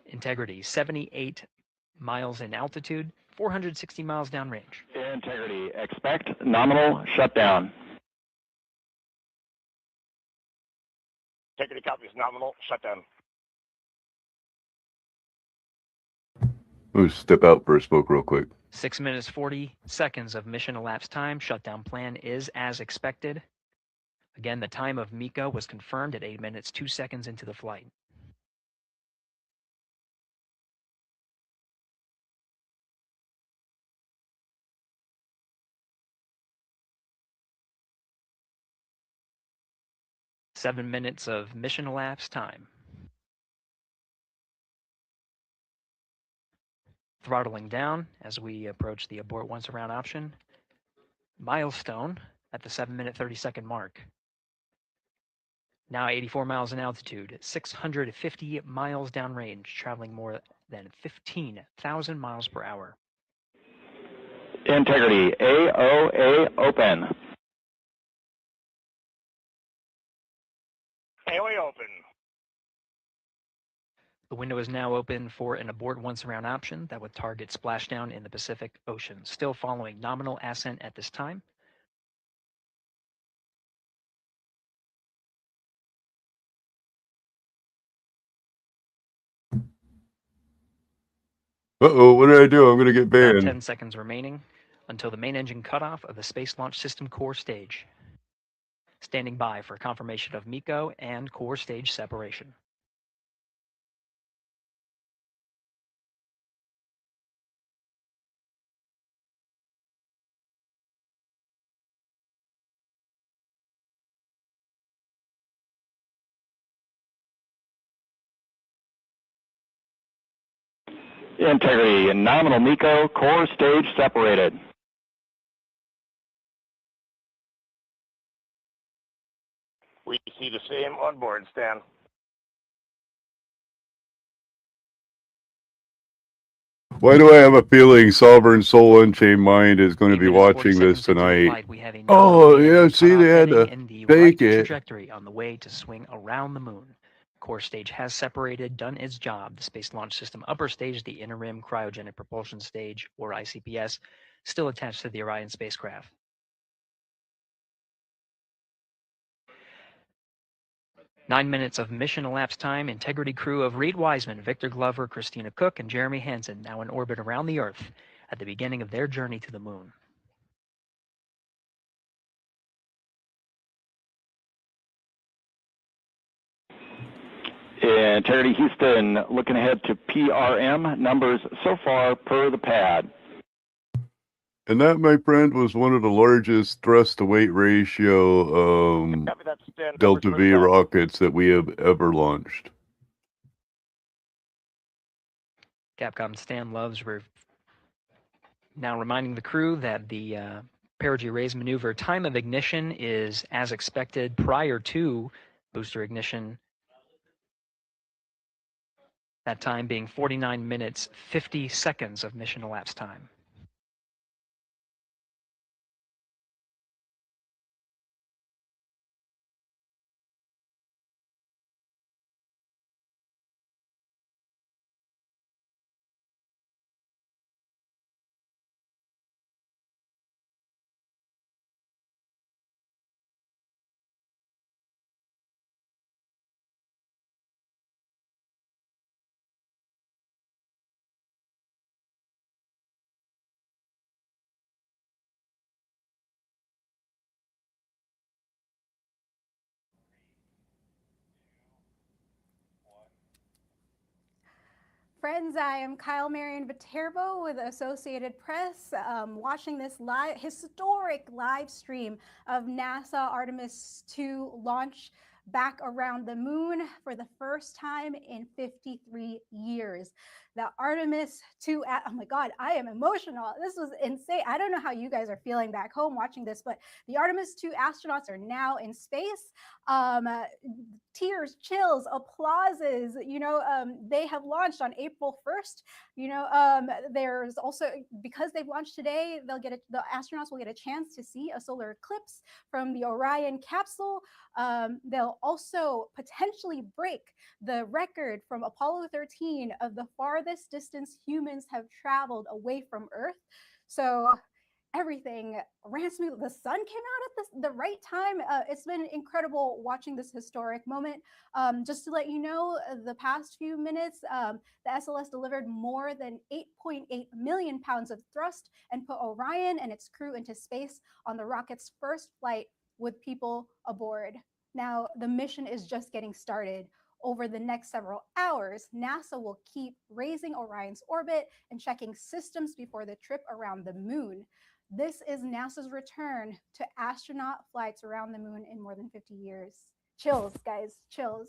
Integrity, 78 miles in altitude, 460 miles downrange. Integrity, expect nominal shutdown. Integrity copies nominal shutdown. Let me step out for a smoke real quick. 6 minutes, 40 seconds of mission elapsed time. Shutdown plan is as expected. Again, the time of MECO was confirmed at 8 minutes, 2 seconds into the flight. Seven minutes of mission elapsed time. Throttling down as we approach the abort once around option. Milestone at the 7-minute, 30-second mark. Now 84 miles in altitude, 650 miles downrange, traveling more than 15,000 miles per hour. Integrity, AOA open. AOA open. The window is now open for an abort once around option that would target splashdown in the Pacific Ocean. Still following nominal ascent at this time. Uh-oh, what did I do? I'm going to get About banned. 10 seconds remaining until the main engine cutoff of the Space Launch System core stage. Standing by for confirmation of MECO and core stage separation. Integrity, nominal MECO, core stage separated. We see the same on board, Stan. Why do I have a feeling Sovereign Soul Unchained Mind is going to be 8 minutes, 40 watching this seconds into the tonight? flight, we have a Oh, nominal yeah, main see, cutoff they had heading to in the fake right it. trajectory on the way to swing around the moon. Core stage has separated, done its job. The Space Launch System upper stage, the Inner Rim Cryogenic Propulsion Stage, or ICPS, still attached to the Orion spacecraft. Nine minutes of mission elapsed time. Integrity crew of Reed Wiseman, Victor Glover, Christina Cook, and Jeremy Hansen now in orbit around the Earth at the beginning of their journey to the moon. Integrity Houston, looking ahead to PRM numbers so far per the pad. And that, my friend, was one of the largest thrust-to-weight ratio Copy that, Stan. Delta Numbers per V the pad. rockets that we have ever launched. Capcom Stan Loves, we're now reminding the crew that the perigee raise maneuver time of ignition is as expected prior to booster ignition. That time being 49 minutes, 50 seconds of mission elapsed time. Friends, I am Kyle Marion Viterbo with Associated Press, watching this historic live stream of NASA Artemis II launch back around the moon for the first time in 53 years. The Artemis II, oh my God, I am emotional. This was insane. I don't know how you guys are feeling back home watching this, but the Artemis II astronauts are now in space. Tears, chills, applauses. They have launched on April 1st. There's also, because they've launched today, the astronauts will get a chance to see a solar eclipse from the Orion capsule. They'll also potentially break the record from Apollo 13 of the farthest distance humans have traveled away from Earth. So everything ran smooth. The sun came out at the right time. It's been incredible watching this historic moment. Just to let you know, the past few minutes, the SLS delivered more than 8.8 million pounds of thrust and put Orion and its crew into space on the rocket's first flight with people aboard. Now, the mission is just getting started. Over the next several hours, NASA will keep raising Orion's orbit and checking systems before the trip around the moon. This is NASA's return to astronaut flights around the moon in more than 50 years. Chills, guys, chills.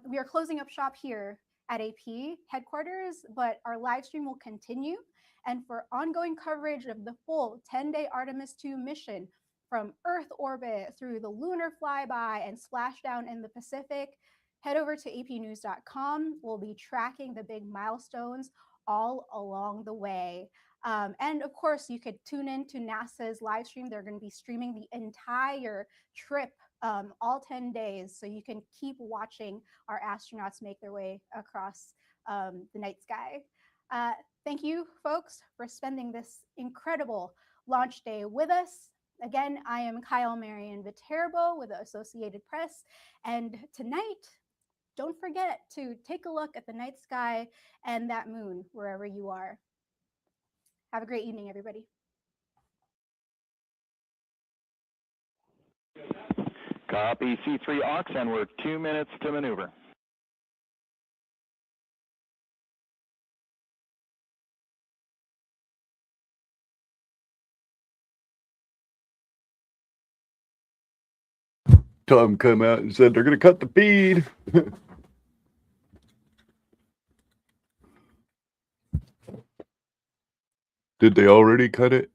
We are closing up shop here at AP headquarters, but our live stream will continue. And for ongoing coverage of the full 10-day Artemis II mission from Earth orbit through the lunar flyby and splashdown in the Pacific, head over to apnews.com. We'll be tracking the big milestones all along the way. And of course, you could tune in to NASA's live stream. They're going to be streaming the entire trip, all 10 days. So you can keep watching our astronauts make their way across the night sky. Thank you, folks, for spending this incredible launch day with us. Again, I am Kyle Marion Viterbo with the Associated Press. And tonight, don't forget to take a look at the night sky and that moon wherever you are. Have a great evening, everybody. Copy C3 aux, and we're 2 minutes to maneuver. Tom come out and said they're going to cut the feed. Did they already cut it?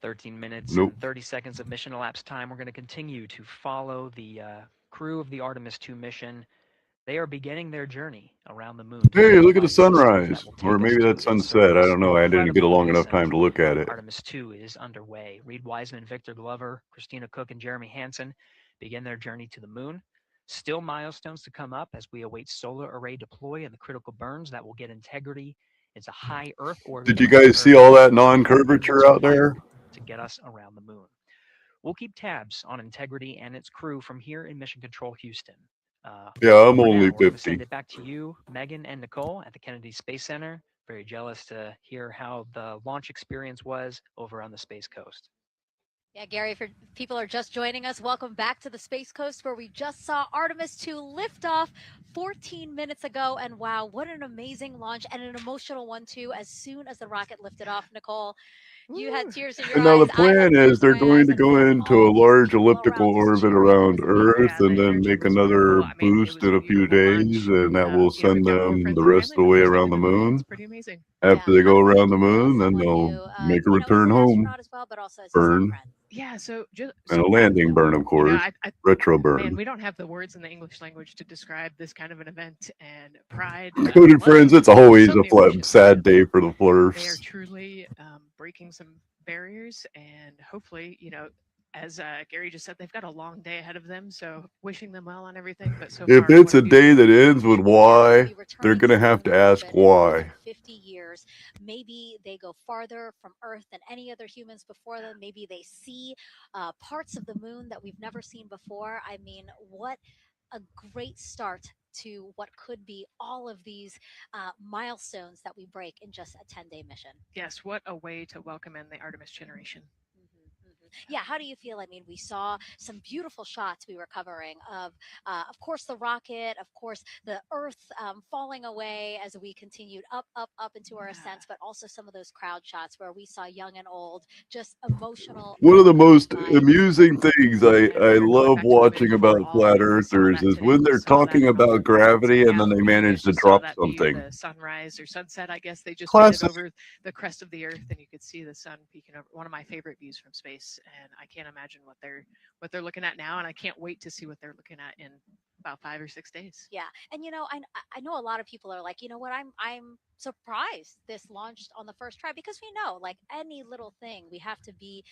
13 minutes Nope. and 30 seconds of mission elapsed time. We're going to continue to follow the crew of the Artemis II mission. They are beginning their journey around the moon. Hey, look at the sunrise. Or maybe that's sunset. I don't know. I didn't get a long enough time to look at it. Artemis II is underway. Reed Wiseman, Victor Glover, Christina Cook, and Jeremy Hansen begin their journey to the moon. Still milestones to come up as we await solar array deploy and the critical burns that will get Integrity into high Earth orbit. Did you guys see all that non-curvature out there? To get us around the moon. We'll keep tabs on Integrity and its crew from here in Mission Control Houston. Yeah, I'm only We're going to 50. send it back to you, Megan and Nicole at the Kennedy Space Center. Very jealous to hear how the launch experience was over on the Space Coast. Yeah, Gary, if people are just joining us, welcome back to the Space Coast, where we just saw Artemis II lift off 14 minutes ago. And wow, what an amazing launch, and an emotional one too. As soon as the rocket lifted off, Nicole, you had tears in your And eyes. now the plan is they're going to go into a large elliptical orbit around Earth and then make another boost in a few days, and that will send them the rest of the way around the moon. Pretty amazing. After they go around the moon, then they'll make a return home burn. Yeah, so just And a landing burn, of course. Retro burn. Man, we don't have the words in the English language to describe this kind of an event and pride. Coded friends, it's always a sad day for the Flurfs. They are truly breaking some barriers, and hopefully, as Gary just said, they've got a long day ahead of them. So wishing them well on everything. But so If far, it's a day that ends with Y, they're going to have to ask why. 50 years. Maybe they go farther from Earth than any other humans before them. Maybe they see parts of the moon that we've never seen before. I mean, what a great start to what could be all of these milestones that we break in just a 10-day mission. Yes, what a way to welcome in the Artemis generation. Yeah, how do you feel? I mean, we saw some beautiful shots we were covering of course, the rocket, of course, the Earth falling away as we continued up into our ascents, but also some of those crowd shots where we saw young and old, just emotional. One of the most by amusing things I love watching about flat earthers is when they're talking about gravity and then they manage to drop that view, something. the sunrise or sunset, I guess they just did it Classic. over the crest of the Earth, and you could see the sun peeking over. One of my favorite views from space, and I can't imagine what they're looking at now, and I can't wait to see what they're looking at in about 5 or 6 days. Yeah, and I know a lot of people are like, you know what, I'm surprised this launched on the first try, because we know, like any little thing, we have to be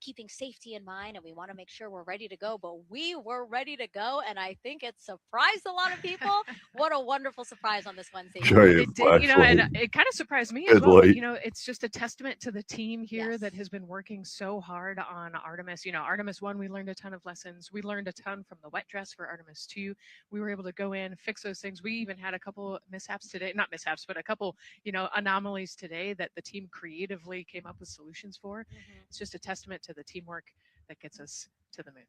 keeping safety in mind, and we want to make sure we're ready to go. But we were ready to go, and I think it surprised a lot of people. What a wonderful surprise on this Wednesday. Giant It did, and flashlight. it kind of surprised me as well. But Headlight. it's just a testament to the team here that has been working so hard on Artemis. Artemis 1, we learned a ton of lessons. We learned a ton from the wet dress for Artemis 2. We were able to go in, fix those things. We even had a couple mishaps today, not mishaps, but a couple, anomalies today that the team creatively came up with solutions for. It's just a testament to the teamwork that gets us to the moon.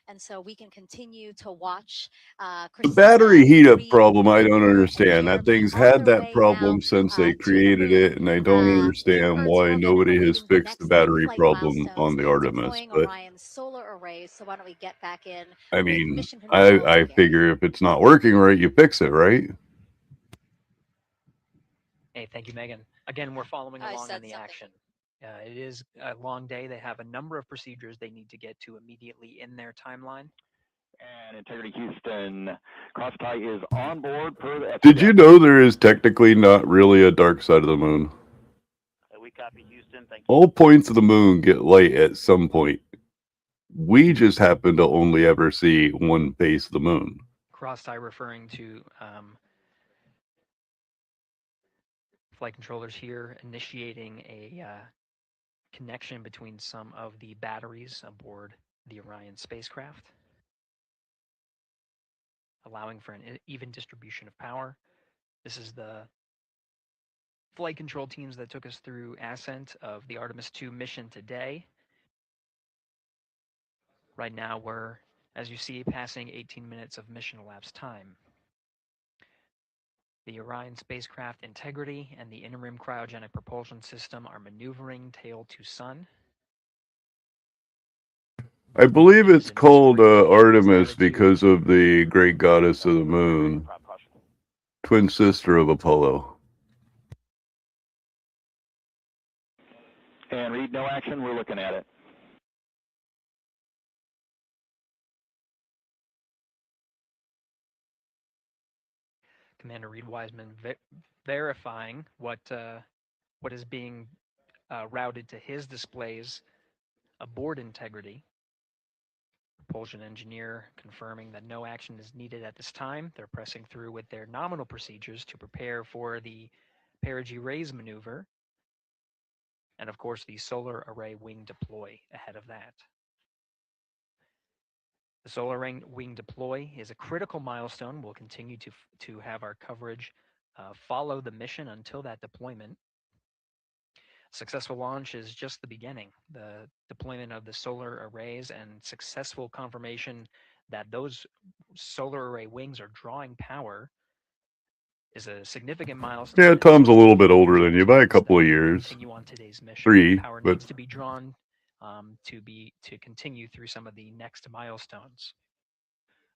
And so we can continue to watch The battery heat up problem, I don't understand. That thing's had that problem since they created it, and I don't understand why nobody has fixed the battery problem on the Artemis. But Orion's solar arrays. So why don't we get back in? I mean, I figure if it's not working right, you fix it, right? Hey, thank you, Megan. Again, we're following along on the action. It is a long day. They have a number of procedures they need to get to immediately in their timeline. And Integrity Houston, Crosstie is on board per the Did you know there is technically not really a dark side of the moon? We copy Houston. Thank All points of the moon get light at some point. We just happen to only ever see one face of the moon. Crosstie referring to flight controllers here initiating a connection between some of the batteries aboard the Orion spacecraft, allowing for an even distribution of power. This is the flight control teams that took us through ascent of the Artemis 2 mission today. Right now we're, as you see, passing 18 minutes of mission elapsed time. The Orion spacecraft integrity and the interim cryogenic propulsion system are maneuvering tail to sun. I believe it's called Artemis because of the great goddess of the moon, twin sister of Apollo. And read no action. We're looking at it. Commander Reed Wiseman verifying what is being routed to his displays aboard Integrity. Propulsion engineer confirming that no action is needed at this time. They're pressing through with their nominal procedures to prepare for the perigee raise maneuver. And of course, the solar array wing deploy ahead of that. The solar wing deploy is a critical milestone. We'll continue to have our coverage follow the mission until that deployment. Successful launch is just the beginning. The deployment of the solar arrays and successful confirmation that those solar array wings are drawing power is a significant milestone. Yeah, Tom's a little bit older than you by a couple of years. Continue on today's mission. 3, Power but needs to be drawn to continue through some of the next milestones.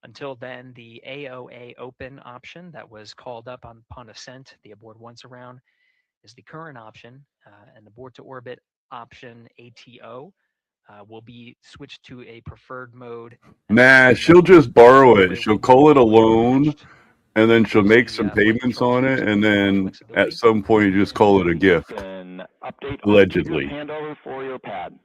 Until then, the AOA open option that was called up upon ascent, the aboard once around, is the current option, and the board to orbit option ATO will be switched to a preferred mode. nah, she'll just borrow it. She'll call it a loan, and then she'll make some payments on it, and then at some point just call it a gift. Update Allegedly. handover for your pad.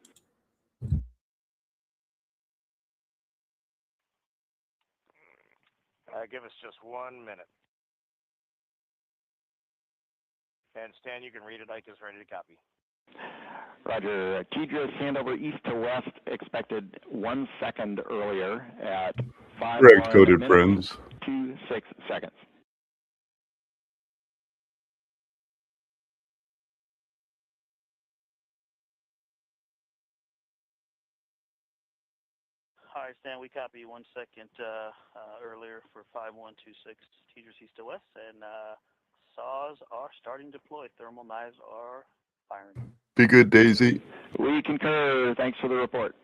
Give us just 1 minute. And Stan, you can read it. Ike is ready to copy. Roger. TDRS handover east to west expected 1 second earlier at 5 Correct, coded friends. 26 seconds. Hi, Stan. We copy you 1 second earlier for 5126 teeters east to west, and saws are starting to deploy. Thermal knives are firing. Be good, Daisy. We concur. Thanks for the report.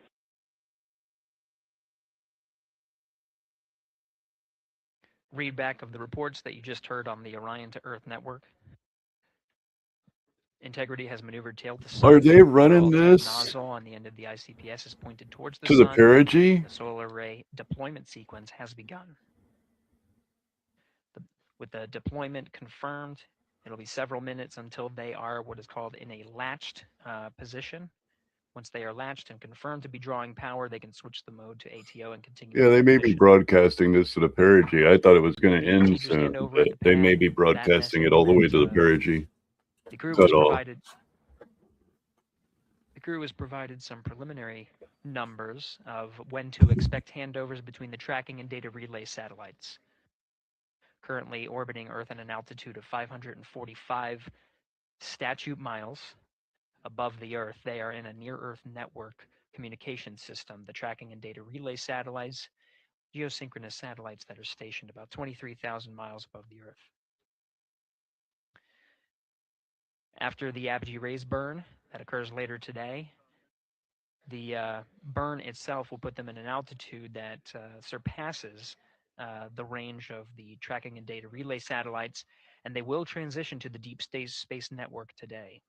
Readback of the reports that you just heard on the Orion to Earth network. Integrity has maneuvered tail to sun. Are they running The this nozzle on the end of the ICPS is pointed towards the to the sun. perigee? The solar array deployment sequence has begun. With the deployment confirmed, it'll be several minutes until they are what is called in a latched position. Once they are latched and confirmed to be drawing power, they can switch the mode to ATO and continue. Yeah, they may be broadcasting this to the perigee. I thought it was going to end soon, but they may be broadcasting it all the way to the perigee. The crew That's all. was provided some preliminary numbers of when to expect handovers between the tracking and data relay satellites. Currently orbiting Earth at an altitude of 545 statute miles above the Earth, they are in a near-Earth network communication system. The tracking and data relay satellites, geosynchronous satellites that are stationed about 23,000 miles above the Earth. After the Apogee-Rays burn that occurs later today, the burn itself will put them in an altitude that surpasses the range of the tracking and data relay satellites, and they will transition to the deep space network today.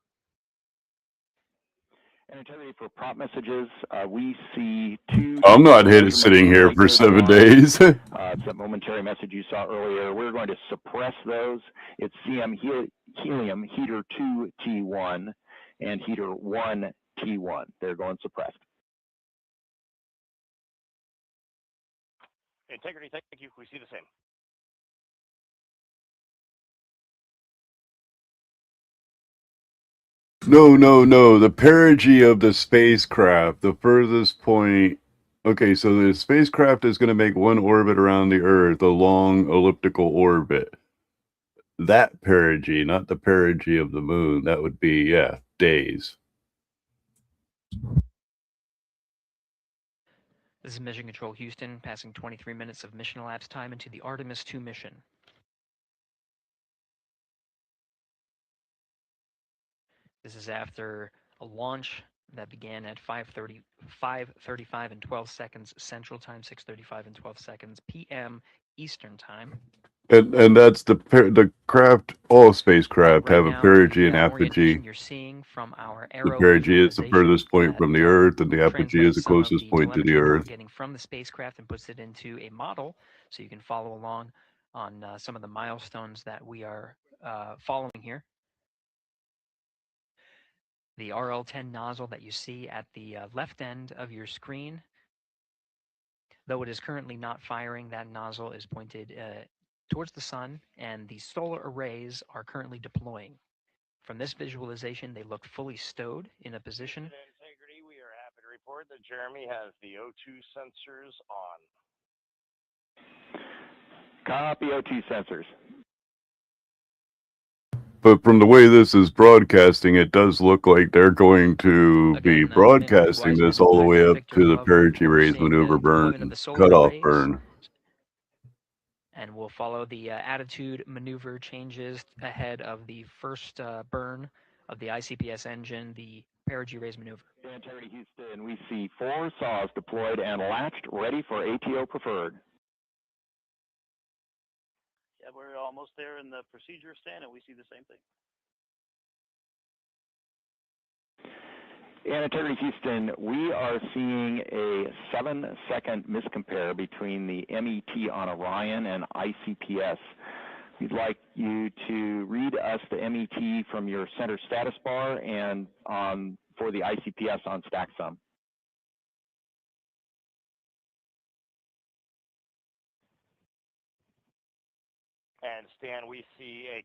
And Integrity, for prop messages, we see two. I'm not sitting here for 7 days. It's that momentary message you saw earlier. We're going to suppress those. It's CM helium heater 2 T1 and heater 1 T1. They're going suppressed. Integrity, thank you. We see the same. No. The perigee of the spacecraft, the furthest point. Okay, so the spacecraft is going to make one orbit around the Earth, a long elliptical orbit. That perigee, not the perigee of the moon. That would be, yeah, days. This is Mission Control Houston, passing 23 minutes of mission elapsed time into the Artemis II mission. This is after a launch that began at 5:35 and 12 seconds Central Time, 6:35 and 12 seconds PM Eastern Time. And that's the craft. All spacecraft have a perigee and apogee. You're seeing from our The perigee is the furthest point from the Earth, and the apogee is the closest point to the Earth. Getting from the spacecraft and puts it into a model, so you can follow along on some of the milestones that we are following here. The RL-10 nozzle that you see at the left end of your screen, though it is currently not firing, that nozzle is pointed towards the sun, and the solar arrays are currently deploying. From this visualization, they look fully stowed in a position. Integrity, we are happy to report that Jeremy has the O2 sensors on. Copy O2 sensors. But from the way this is broadcasting, it does look like they're going to be broadcasting this all the way up to the perigee rays maneuver burn, cutoff burn. And we'll follow the attitude maneuver changes ahead of the first burn of the ICPS engine, the perigee rays maneuver. Integrity Houston, we see 4 saws deployed and latched, ready for ATO preferred. Yeah, we're almost there in the procedure stand, and we see the same thing. And Integrity Houston, we are seeing a 7-second miscompare between the MET on Orion and ICPS. We'd like you to read us the MET from your center status bar and for the ICPS on StackSum. And Stan, we see a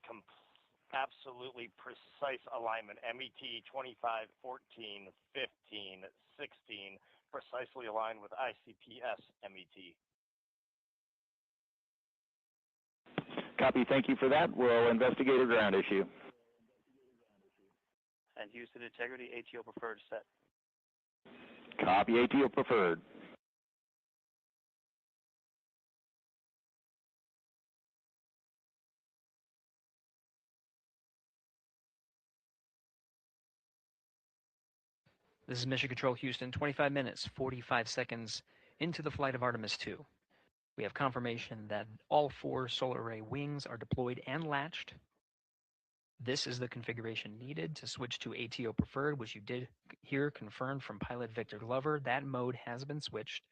absolutely precise alignment. MET 25, 14, 15, 16, precisely aligned with ICPS MET. Copy. Thank you for that. We'll investigate a ground issue. And Houston Integrity, ATO preferred set. Copy. ATO preferred. This is Mission Control Houston, 25 minutes, 45 seconds into the flight of Artemis 2. We have confirmation that all 4 solar array wings are deployed and latched. This is the configuration needed to switch to ATO preferred, which you did hear confirmed from pilot Victor Glover. That mode has been switched.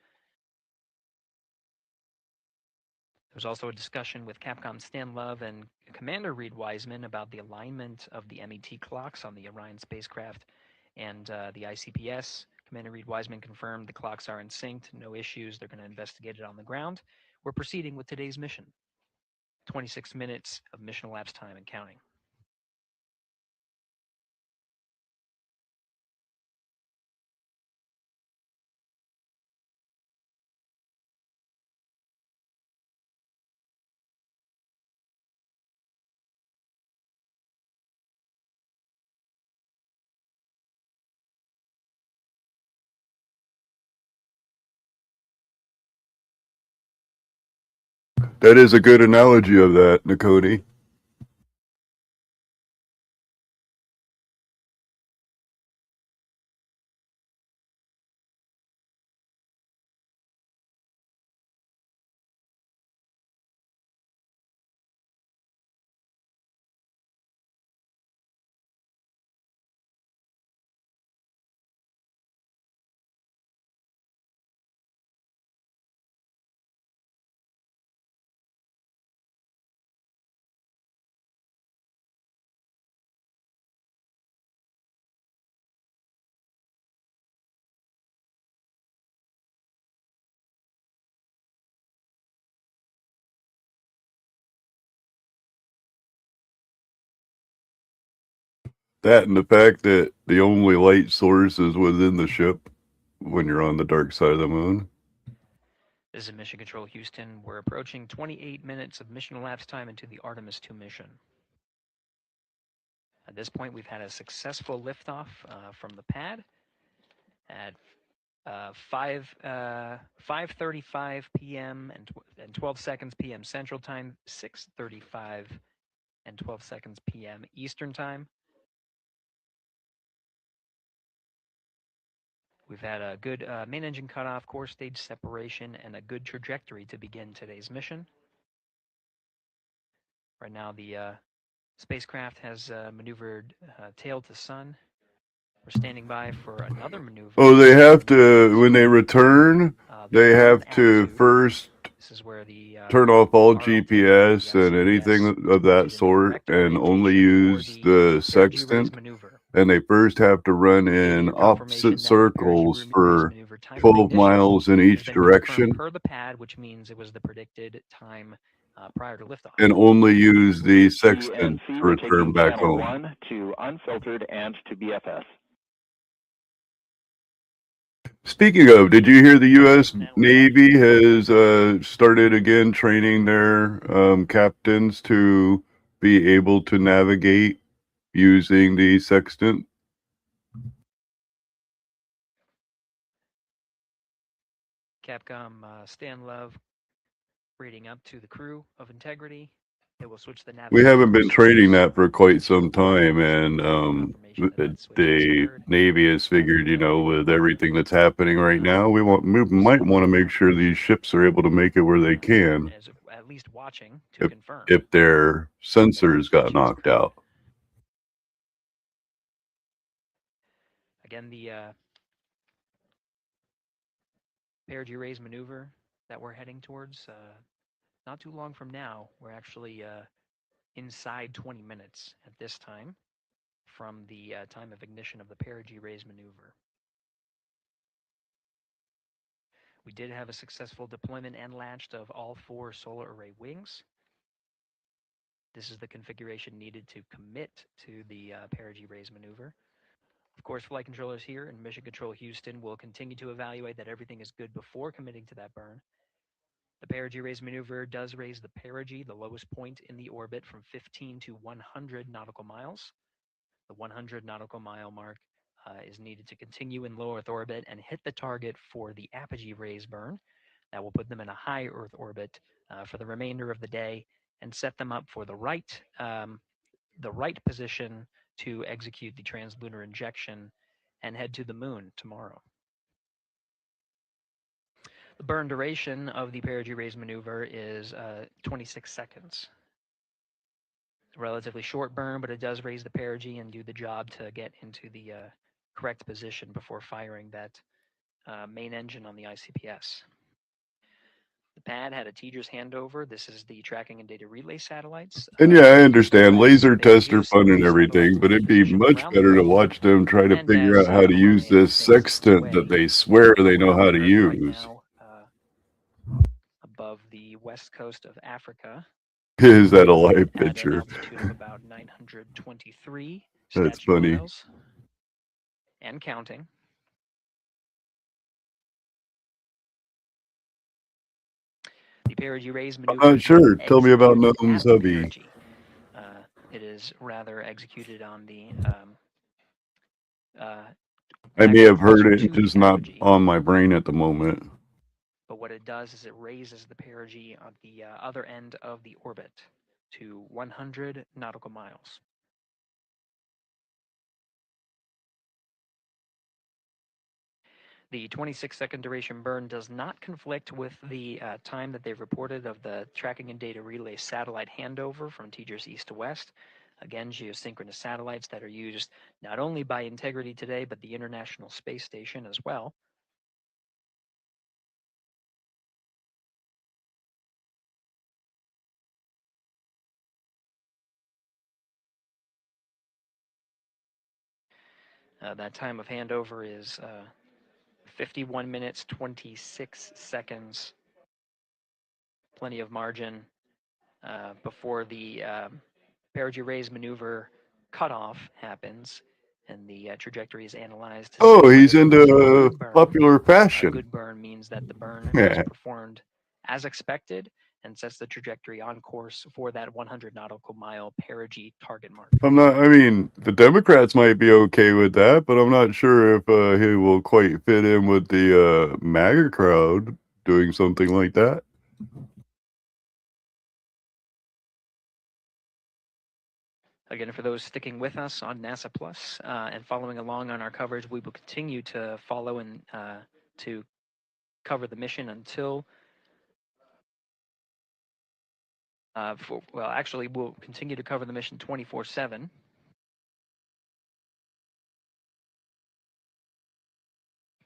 There was also a discussion with Capcom Stan Love and Commander Reed Wiseman about the alignment of the MET clocks on the Orion spacecraft and the ICPS. Commander Reed Wiseman confirmed the clocks are in sync, no issues. They're going to investigate it on the ground. We're proceeding with today's mission. 26 minutes of mission elapsed time and counting. That is a good analogy of that, Nakoni. That and the fact that the only light source is within the ship when you're on the dark side of the moon. This is Mission Control Houston. We're approaching 28 minutes of mission elapsed time into the Artemis 2 mission. At this point, we've had a successful liftoff from the pad at 5:35 p.m. and 12 seconds p.m. Central Time, 6:35 and 12 seconds p.m. Eastern Time. We've had a good main engine cutoff, core stage separation, and a good trajectory to begin today's mission. Right now, the spacecraft has maneuvered tail to sun. We're standing by for another maneuver. Oh, they have to, when they return, they have to first turn off all GPS and anything of that sort and only use the sextant. And they first have to run in opposite circles for 12 miles in each direction. Per the pad, which means it was the predicted time prior to liftoff. And only use the sextant to return back home. 1 to unfiltered and to BFS. Speaking of, did you hear the U.S. Navy has started again training their captains to be able to navigate using the sextant? Capcom Stan Love reading up to the crew of Integrity. They will switch the navigation. We haven't been training that for quite some time, and the Navy has figured, you know, with everything that's happening right now, we might want to make sure these ships are able to make it where they can. At least watching to confirm. If their sensors got knocked out. Again, the perigee raise maneuver that we're heading towards, not too long from now, we're actually inside 20 minutes at this time from the time of ignition of the perigee raise maneuver. We did have a successful deployment and latched of all 4 solar array wings. This is the configuration needed to commit to the perigee raise maneuver. Of course, flight controllers here in Mission Control Houston will continue to evaluate that everything is good before committing to that burn. The perigee raise maneuver does raise the perigee, the lowest point in the orbit, from 15 to 100 nautical miles. The 100 nautical mile mark is needed to continue in low Earth orbit and hit the target for the apogee raise burn. That will put them in a high Earth orbit for the remainder of the day and set them up for the right position to execute the translunar injection and head to the moon tomorrow. The burn duration of the perigee raise maneuver is 26 seconds. A relatively short burn, but it does raise the perigee and do the job to get into the correct position before firing that main engine on the ICPS. The pad had a TDRS handover. This is the tracking and data relay satellites. And yeah, I understand laser tests are fun and everything, but it'd be much better to watch them try to figure out how to use this sextant that they swear they know how to use. Above the west coast of Africa. Is that a live picture? At an altitude of about 923 That's statute funny. miles and counting. The perigee raise maneuver. I'm not sure. Tell me about Gnome's hubby. It is rather executed on the. I may have heard it, just not on my brain at the moment. But what it does is it raises the perigee on the other end of the orbit to 100 nautical miles. The 26-second duration burn does not conflict with the time that they've reported of the tracking and data relay satellite handover from TDRS east to west. Again, geosynchronous satellites that are used not only by Integrity today, but the International Space Station as well. That time of handover is 51 minutes, 26 seconds. Plenty of margin before the perigee raise maneuver cutoff happens and the trajectory is analyzed. Oh, he's into popular fashion. Good burn means that the burn is performed as expected and sets the trajectory on course for that 100 nautical mile perigee target mark. I mean, the Democrats might be okay with that, but I'm not sure if he will quite fit in with the MAGA crowd doing something like that. Again, for those sticking with us on NASA Plus and following along on our coverage, we will continue to follow and to cover the mission until actually, we'll continue to cover the mission 24/7.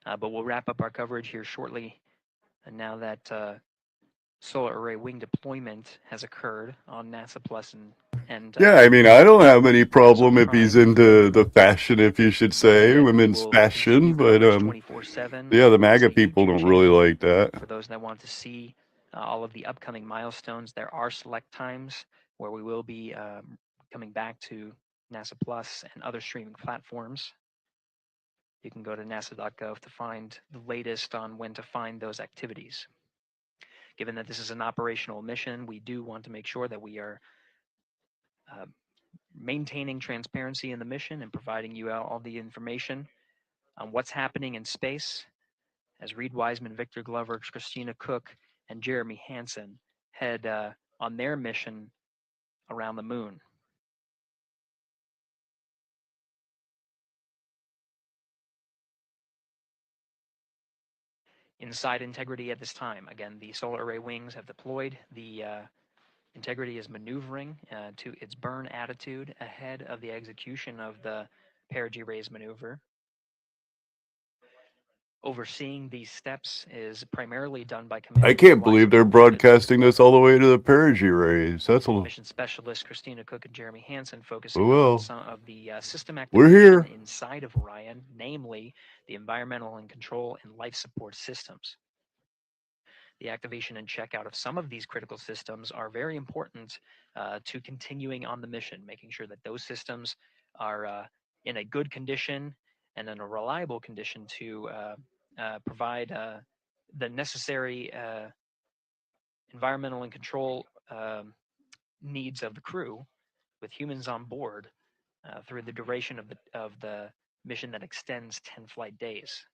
But we'll wrap up our coverage here shortly. And now that solar array wing deployment has occurred on NASA Plus and Yeah, I mean, I don't have any problem if he's into the fashion, if you should say, women's fashion, but yeah, the MAGA people don't really like that. For those that want to see all of the upcoming milestones, there are select times where we will be coming back to NASA Plus and other streaming platforms. You can go to nasa.gov to find the latest on when to find those activities. Given that this is an operational mission, we do want to make sure that we are maintaining transparency in the mission and providing you all the information on what's happening in space as Reed Wiseman, Victor Glover, Christina Cook, and Jeremy Hansen head on their mission around the moon. Inside Integrity at this time, again, the solar array wings have deployed. The Integrity is maneuvering to its burn attitude ahead of the execution of the perigee raise maneuver. Overseeing these steps is primarily done by I can't believe they're broadcasting this all the way to the perigee raise. That's a little. Mission specialists Christina Cook and Jeremy Hansen focusing well. on some of the system We're activation here. inside of Orion, namely the environmental and control and life support systems. The activation and checkout of some of these critical systems are very important to continuing on the mission, making sure that those systems are in a good condition and in a reliable condition to provide the necessary environmental and control needs of the crew with humans on board through the duration of the mission that extends 10 flight days.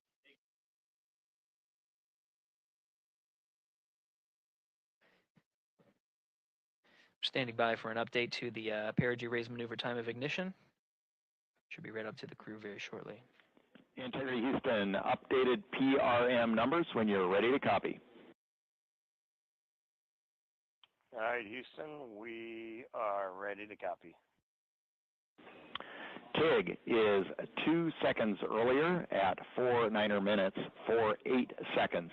Standing by for an update to the perigee raise maneuver time of ignition. Should be right up to the crew very shortly. Integrity Houston, updated PRM numbers when you're ready to copy. All right, Houston, we are ready to copy. TIG is 2 seconds earlier at 4 9er minutes for 8 seconds.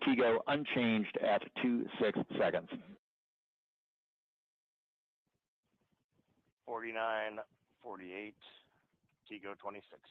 TIGO unchanged at 2.6 seconds. 49, 48, TIGO 26.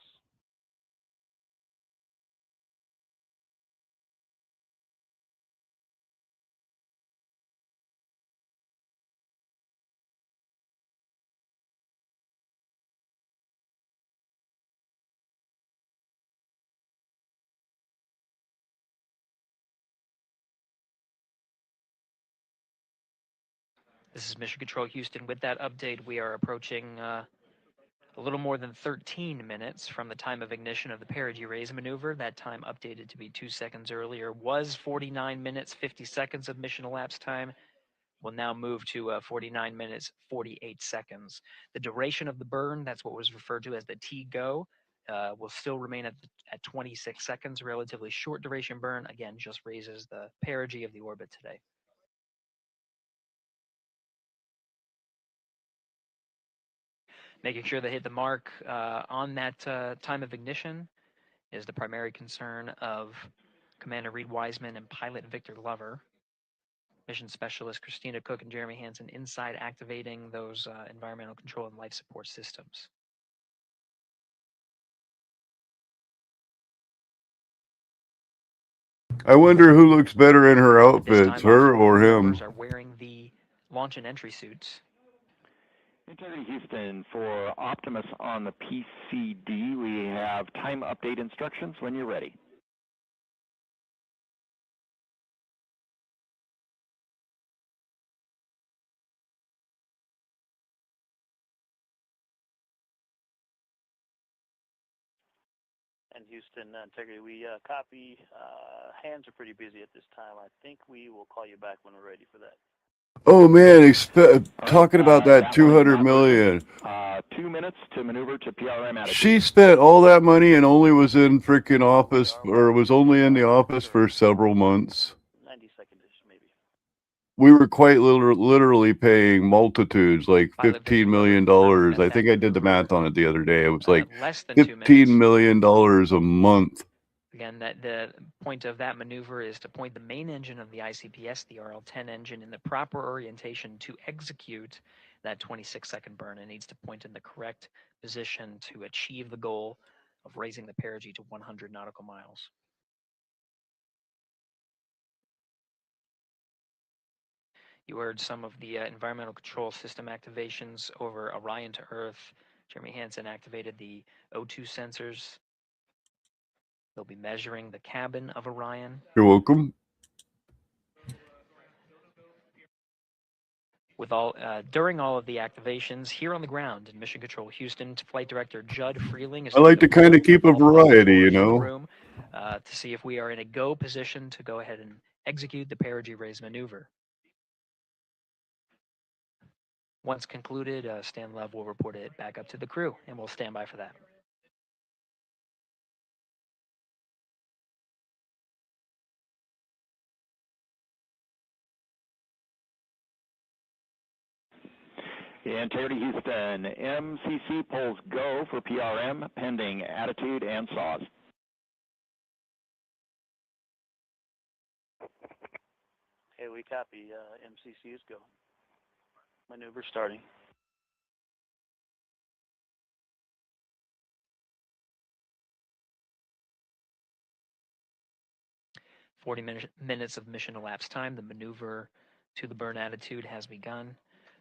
This is Mission Control Houston. With that update, we are approaching a little more than 13 minutes from the time of ignition of the perigee raise maneuver. That time updated to be 2 seconds earlier was 49 minutes, 50 seconds of mission elapsed time. We'll now move to 49 minutes, 48 seconds. The duration of the burn, that's what was referred to as the TIGO, will still remain at 26 seconds, relatively short duration burn. Again, just raises the perigee of the orbit today. Making sure they hit the mark on that time of ignition is the primary concern of Commander Reed Wiseman and pilot Victor Lover. Mission Specialist Christina Cook and Jeremy Hansen inside activating those environmental control and life support systems. I wonder who looks better in her outfits, her or him. Are wearing the launch and entry suits. Integrity Houston, for Optimus on the PCD, we have time update instructions when you're ready. And Houston, Integrity, we copy. Hands are pretty busy at this time. I think we will call you back when we're ready for that. Oh man, talking about that 200 million. 2 minutes to maneuver to PRM attitude. She spent all that money and only was in freaking office, or was only in the office for several months. 90 seconds-ish, maybe. We were quite literally paying multitudes, like $15 million. I think I did the math on it the other day. It was like Less than 2 minutes. $15 million a month. Again, that the point of that maneuver is to point the main engine of the ICPS, the RL-10 engine, in the proper orientation to execute that 26-second burn. It needs to point in the correct position to achieve the goal of raising the perigee to 100 nautical miles. You heard some of the environmental control system activations over Orion to Earth. Jeremy Hansen activated the O2 sensors. They'll be measuring the cabin of Orion. You're welcome. With during all of the activations here on the ground in Mission Control Houston, Flight Director Judd Freeling is I like to kind of keep a variety, you know. Room, to see if we are in a go position to go ahead and execute the perigee raise maneuver. Once concluded, Stan Love will report it back up to the crew, and we'll stand by for that. Integrity Houston, MCC polls go for PRM pending attitude and saws. Hey, we copy. MCC is go. Maneuver starting. Minutes of mission elapsed time. The maneuver to the burn attitude has begun.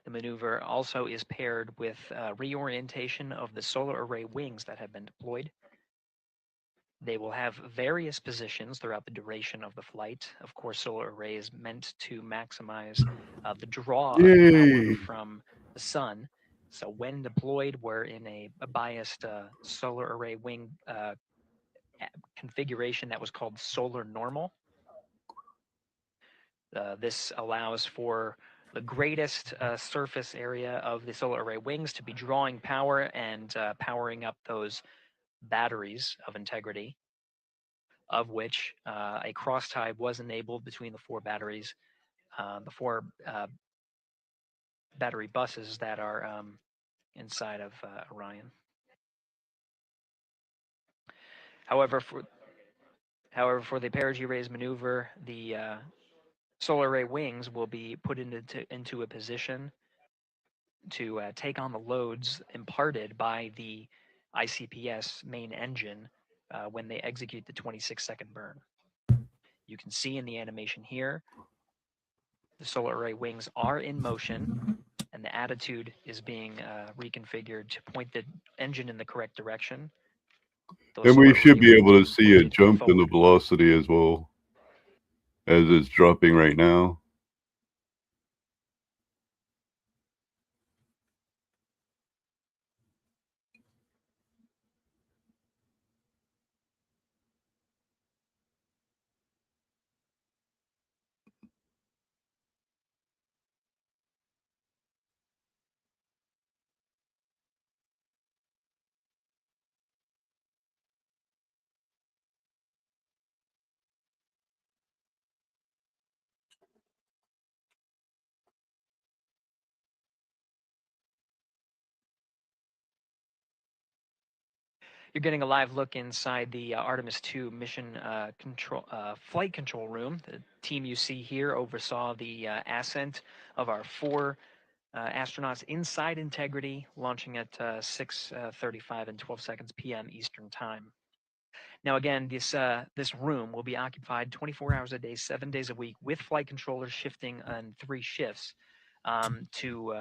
The maneuver also is paired with reorientation of the solar array wings that have been deployed. They will have various positions throughout the duration of the flight. Of course, solar array is meant to maximize the draw of power from the sun. So when deployed, we're in a biased solar array wing configuration that was called solar normal. This allows for the greatest surface area of the solar array wings to be drawing power and powering up those batteries of integrity, of which a cross tie was enabled between the 4 batteries, the 4 battery buses that are inside of Orion. However, for the perigee raise maneuver, the solar array wings will be put into a position to take on the loads imparted by the ICPS main engine when they execute the 26-second burn. You can see in the animation here, the solar array wings are in motion, and the attitude is being reconfigured to point the engine in the correct direction. And we should be able to see a jump in the velocity as well, as it's dropping right now. You're getting a live look inside the Artemis II mission flight control room. The team you see here oversaw the ascent of our 4 astronauts inside Integrity, launching at 6:35 and 12 seconds p.m. Eastern Time. Now, again, this room will be occupied 24 hours a day, 7 days a week, with flight controllers shifting on 3 shifts to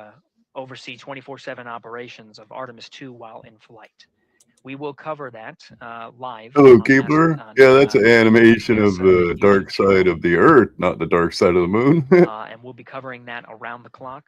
oversee 24/7 operations of Artemis II while in flight. We will cover that live. Hello, Keebler. Yeah, that's an animation of the dark side of the Earth, not the dark side of the moon. And we'll be covering that around the clock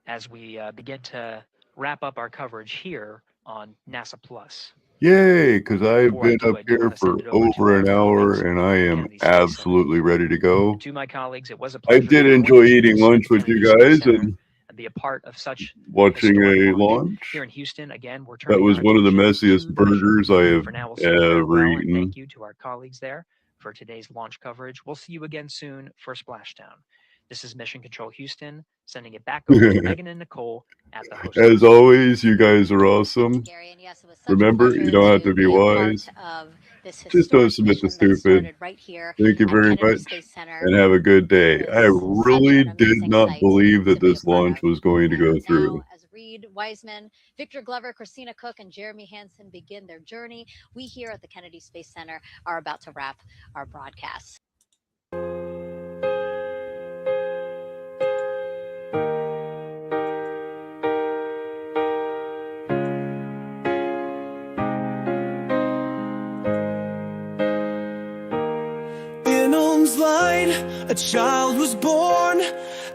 as we begin to wrap up our coverage here on NASA Plus. Yay, because I've been up here for over an hour and I am absolutely ready to go. To my colleagues, it was a I pleasure did enjoy eating lunch with you guys and be a part of such watching a launch. Here in Houston. Again, we're That was one of the messiest burgers I have for now. We'll say ever farewell and eaten. thank you to our colleagues there for today's launch coverage. We'll see you again soon for Splashdown. This is Mission Control Houston, sending it back over to Megan and Nicole at the host. As always, you guys are awesome. Remember, you don't have to be wise. Just don't submit to stupid. Thank you very much, and have a good day. I really did not believe that this launch was going to go through. As Reed Wiseman, Victor Glover, Christina Cook, and Jeremy Hansen begin their journey, we here at the Kennedy Space Center are about to wrap our broadcast. In Ohm's line, a child was born.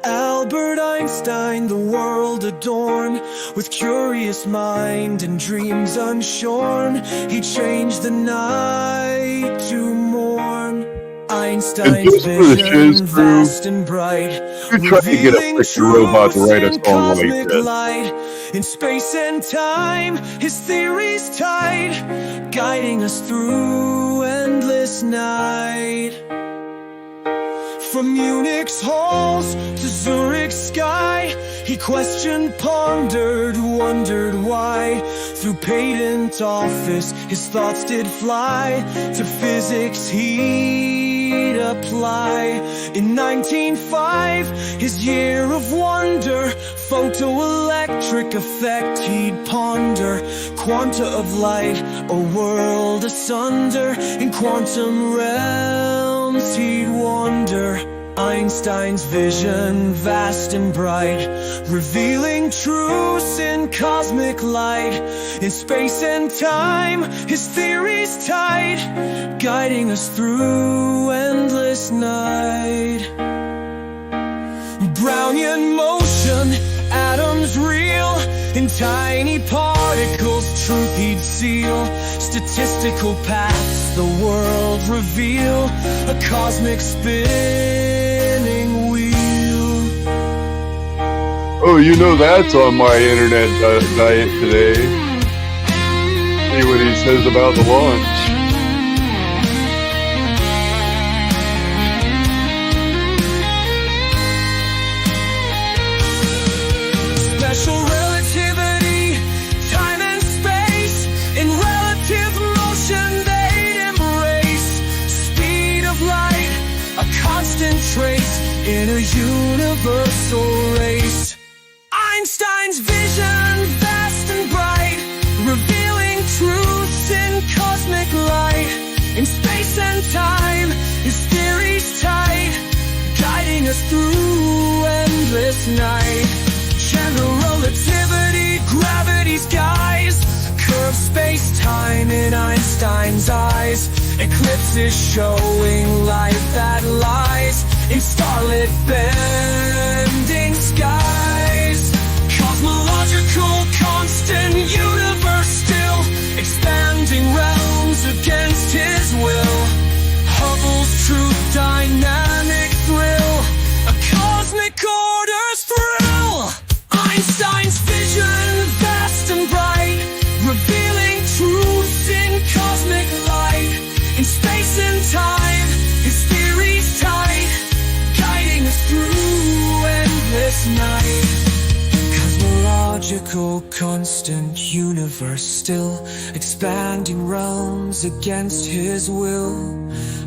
Albert Einstein, the world adorned with curious mind and dreams unshorn. He changed the night to morn. Einstein's vision vast and bright, You try to get a freaking robot to write a song like this. light. In space and time, his theories tied, guiding us through endless night. From Munich's halls to Zurich's sky, he questioned, pondered, wondered why. Through patent office, his thoughts did fly. To physics he'd apply. In 1905, his year of wonder, photoelectric effect he'd ponder. Quanta of light, a world asunder. In quantum realms he'd wander. Einstein's vision vast and bright, revealing truths in cosmic light. In space and time, his theories tied, guiding us through endless night. Brownian motion, atoms real, in tiny particles truth he'd seal. Statistical paths the world reveal, a cosmic spinning wheel. Oh, you know that's on my internet diet today. see what he says about the launch. Special relativity, time and space, in relative motion they'd embrace. Speed of light, a constant trace in a universal race. Einstein's vision, vast and bright, revealing truths in cosmic light. In space and time, his theories tight, guiding us through endless night. General relativity, gravity's guise, curved space-time in Einstein's eyes. Eclipses showing light that lies in starlit bending skies. Cosmological constant, universe still, expanding realms against his will. Hubble's truth, dynamic thrill, a cosmic order's thrill. Einstein's vision, vast and bright, revealing truths in cosmic light. In space and time, his theories tight, guiding us through endless night. Cosmological constant, universe still, expanding realms against his will.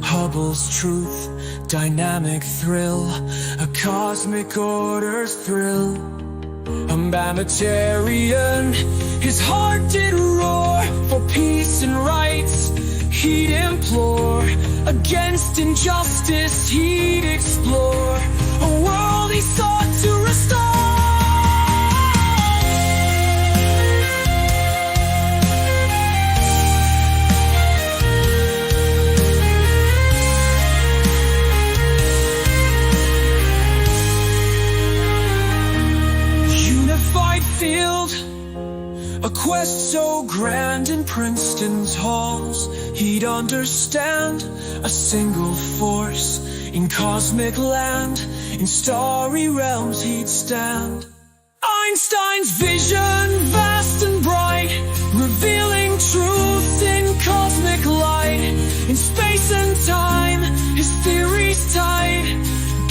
Hubble's truth, dynamic thrill, a cosmic order's thrill. A mammalitarian, his heart did roar for peace and rights. He'd implore against injustice, he'd explore a world he sought to restore. Unified field, a quest so grand in Princeton's halls. He'd understand a single force in cosmic land. In starry realms he'd stand. Einstein's vision, vast and bright, revealing truth in cosmic light. In space and time, his theories tight,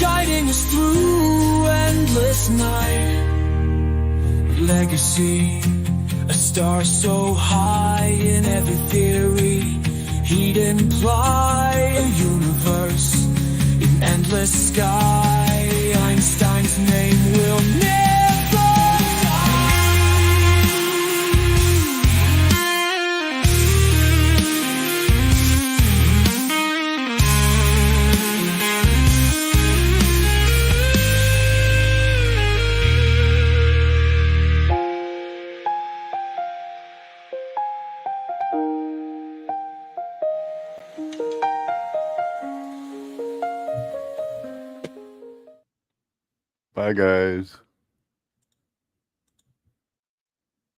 guiding us through endless night. Legacy, a star so high in every theory, he'd imply a universe in endless sky. Einstein's name will never Bye, guys.